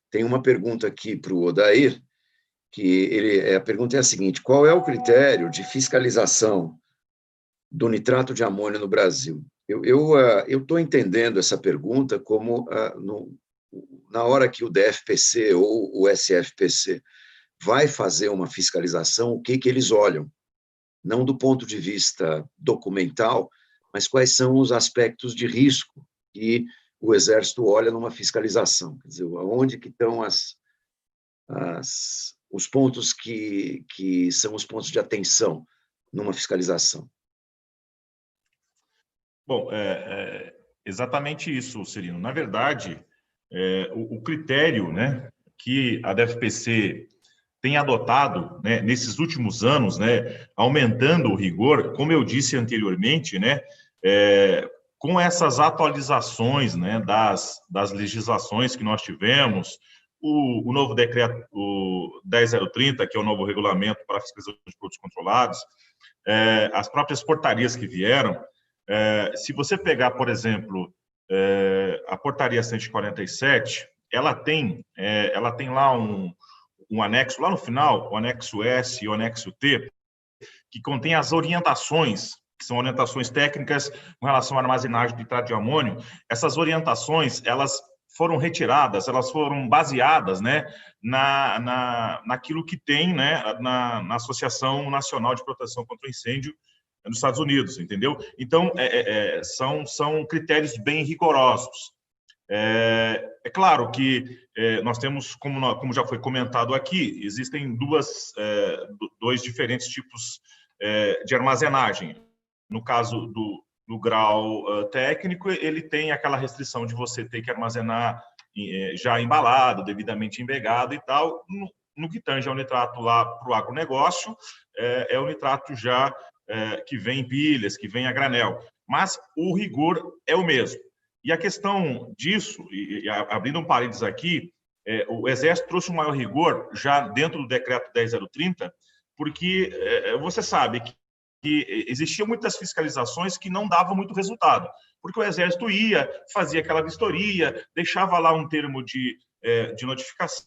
Tem uma pergunta aqui para o Odair, que a pergunta é a seguinte: qual é o critério de fiscalização do nitrato de amônio no Brasil? Eu estou entendendo essa pergunta como na hora que o DFPC ou o SFPC vai fazer uma fiscalização, o que eles olham? Não do ponto de vista documental, mas quais são os aspectos de risco que o Exército olha numa fiscalização. Quer dizer, onde que estão os pontos que são os pontos de atenção numa fiscalização? Bom, exatamente isso, Cirino. Na verdade, o critério, né, que a DFPC tem adotado, né, nesses últimos anos, né, aumentando o rigor, como eu disse anteriormente, né, com essas atualizações, né, das legislações que nós tivemos, o novo decreto, o 10.030, que é o novo regulamento para a fiscalização de produtos controlados, as próprias portarias que vieram. Se você pegar, por exemplo, a portaria 147, ela tem lá um anexo, lá no final, o anexo S e o anexo T, que contém as orientações, que são orientações técnicas com relação à armazenagem de nitrato de amônio. Essas orientações, elas foram retiradas, elas foram baseadas, né, naquilo que tem, né, na Associação Nacional de Proteção contra o Incêndio nos Estados Unidos, entendeu? Então, são critérios bem rigorosos. É claro que nós temos, como já foi comentado aqui, existem dois diferentes tipos de armazenagem. No caso do grau técnico, ele tem aquela restrição de você ter que armazenar já embalado, devidamente embegado e tal. No que tange ao nitrato lá para o agronegócio, é o nitrato já que vem em pilhas, que vem a granel. Mas o rigor é o mesmo. E a questão disso, e abrindo um parênteses aqui, o Exército trouxe um maior rigor já dentro do decreto 10.030, porque você sabe que existiam muitas fiscalizações que não davam muito resultado, porque o Exército ia, fazia aquela vistoria, deixava lá um termo de notificação,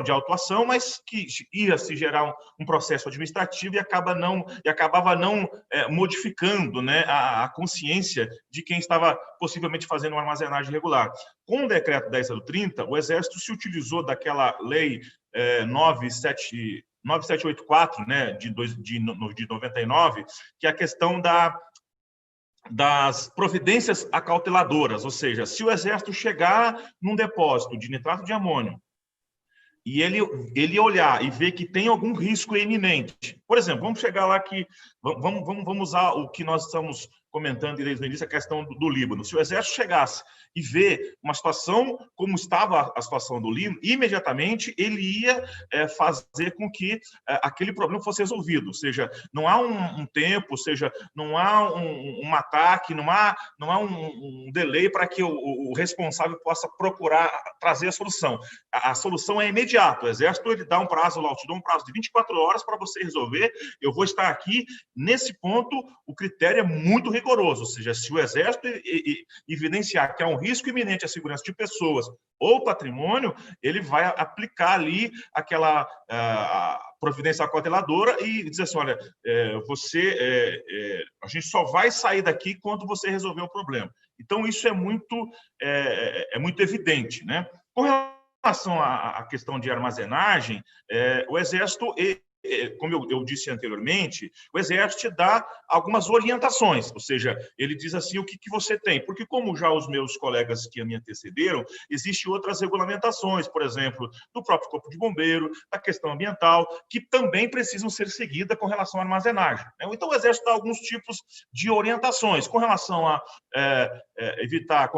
de autuação, mas que ia se gerar um processo administrativo e acabava não modificando, né, a consciência de quem estava possivelmente fazendo uma armazenagem irregular. Com o decreto 10.030, o Exército se utilizou daquela lei 9784, né, de 99, que é a questão das providências acauteladoras, ou seja, se o Exército chegar num depósito de nitrato de amônio e ele olhar e ver que tem algum risco iminente. Por exemplo, vamos chegar lá que... Vamos usar o que nós estamos comentando desde o início, a questão do Líbano. Se o Exército chegasse e ver uma situação como estava a situação do Líbano, imediatamente ele ia fazer com que aquele problema fosse resolvido. Ou seja, não há um tempo, ou seja, não há um ataque, não há um delay para que o responsável possa procurar trazer a solução. A solução é imediata. O Exército ele dá um prazo lá, eu te dou um prazo de 24 horas para você resolver, eu vou estar aqui. Nesse ponto, o critério é muito rigoroso, ou seja, se o Exército evidenciar que há um risco iminente à segurança de pessoas ou patrimônio, ele vai aplicar ali aquela providência acauteladora e dizer assim, olha, a gente só vai sair daqui quando você resolver o problema. Então, isso é muito evidente, né? Com relação à questão de armazenagem, o Exército... Como eu disse anteriormente, o Exército dá algumas orientações, ou seja, ele diz assim o que você tem, porque como já os meus colegas que me antecederam, existem outras regulamentações, por exemplo, do próprio Corpo de Bombeiro, da questão ambiental, que também precisam ser seguidas com relação à armazenagem. Então, o Exército dá alguns tipos de orientações com relação a evitar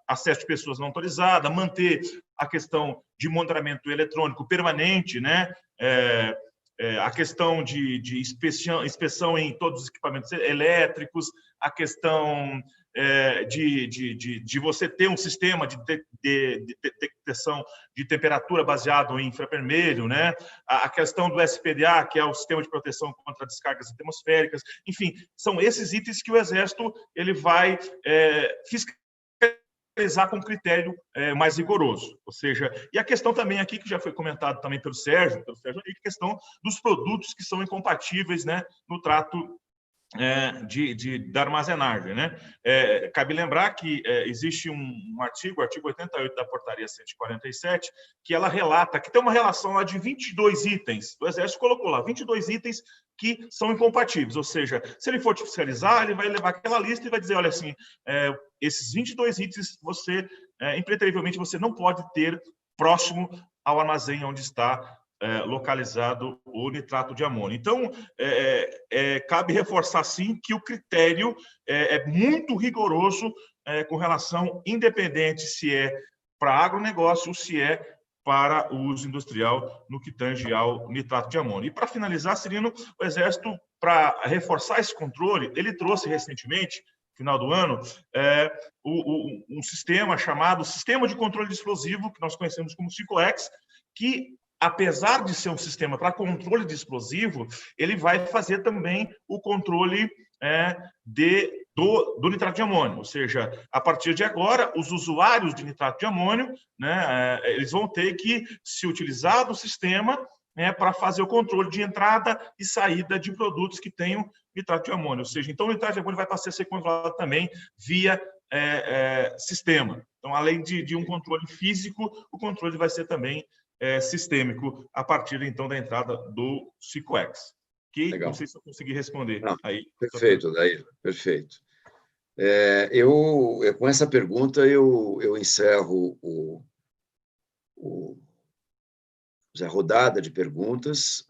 acesso de pessoas não autorizadas, manter a questão de monitoramento eletrônico permanente, né? A questão de inspeção em todos os equipamentos elétricos, a questão de você ter um sistema de detecção de temperatura baseado em infravermelho, né? A questão do SPDA, que é o Sistema de Proteção contra Descargas Atmosféricas. Enfim, são esses itens que o Exército ele vai fiscalizar com critério mais rigoroso, ou seja, e a questão também aqui que já foi comentado também pelo Sérgio, a questão dos produtos que são incompatíveis, né, no trato da armazenagem, né? Cabe lembrar que existe um artigo 88 da Portaria 147, que ela relata que tem uma relação lá de 22 itens, o Exército colocou lá 22 itens que são incompatíveis, ou seja, se ele for te fiscalizar, ele vai levar aquela lista e vai dizer, olha assim, esses 22 itens, impreterivelmente, você não pode ter próximo ao armazém onde está localizado o nitrato de amônio. Então, cabe reforçar, sim, que o critério é muito rigoroso com relação, independente se é para agronegócio ou se é para o uso industrial no que tange ao nitrato de amônio. E, para finalizar, Cirino, o Exército, para reforçar esse controle, ele trouxe recentemente, no final do ano, um sistema chamado Sistema de Controle de Explosivo, que nós conhecemos como SICOEX, que, apesar de ser um sistema para controle de explosivo, ele vai fazer também o controle do nitrato de amônio, ou seja, a partir de agora, os usuários de nitrato de amônio, né, eles vão ter que se utilizar do sistema né, para fazer o controle de entrada e saída de produtos que tenham nitrato de amônio. Ou seja, então o nitrato de amônio vai passar a ser controlado também via sistema. Então, além de um controle físico, o controle vai ser também sistêmico a partir, então, da entrada do Cicoex. Que Legal. não sei se eu consegui responder. Não, aí. Perfeito, Daí, perfeito. Com essa pergunta, eu encerro a rodada de perguntas.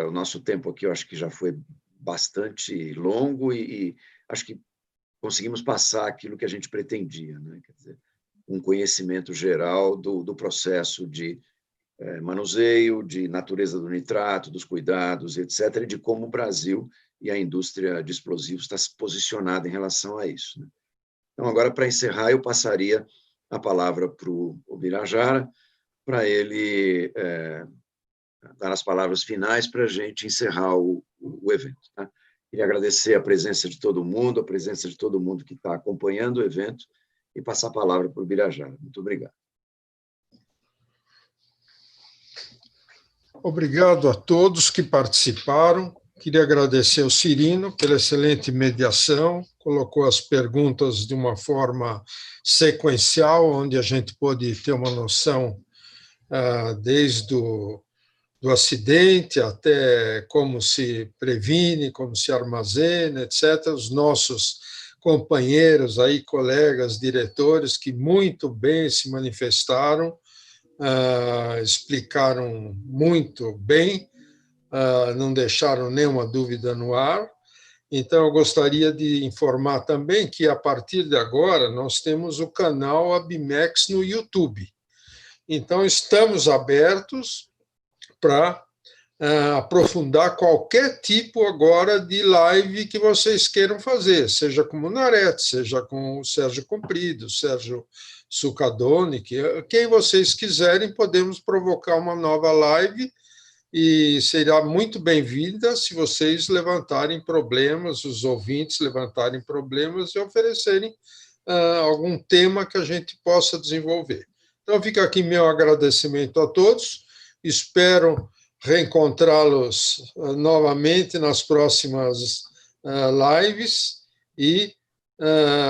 O nosso tempo aqui, eu acho que já foi bastante longo e acho que conseguimos passar aquilo que a gente pretendia, né? Quer dizer, um conhecimento geral do processo de manuseio, de natureza do nitrato, dos cuidados, etc., e de como o Brasil e a indústria de explosivos está se posicionada em relação a isso, né? Então, agora, para encerrar, eu passaria a palavra para o Birajara, para ele dar as palavras finais para a gente encerrar o evento. Tá? Queria agradecer a presença de todo mundo, a presença de todo mundo que está acompanhando o evento, e passar a palavra para o Birajara. Muito obrigado. Obrigado a todos que participaram. Queria agradecer ao Cirino pela excelente mediação, colocou as perguntas de uma forma sequencial, onde a gente pôde ter uma noção desde do acidente até como se previne, como se armazena, etc. Os nossos companheiros aí, colegas, diretores, que muito bem se manifestaram, explicaram muito bem, não deixaram nenhuma dúvida no ar. Então, eu gostaria de informar também que, a partir de agora, nós temos o canal Abimex no YouTube. Então, estamos abertos para aprofundar qualquer tipo agora de live que vocês queiram fazer, seja com o Nareto, seja com o Sérgio Comprido, Sérgio Sucadoni, quem vocês quiserem, podemos provocar uma nova live e será muito bem-vinda se vocês levantarem problemas, os ouvintes levantarem problemas e oferecerem algum tema que a gente possa desenvolver. Então, fica aqui meu agradecimento a todos, espero reencontrá-los novamente nas próximas lives e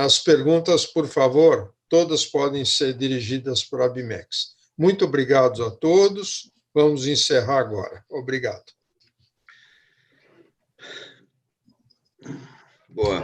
as perguntas, por favor, todas podem ser dirigidas para a Abimex. Muito obrigado a todos. Vamos encerrar agora. Obrigado. Boa.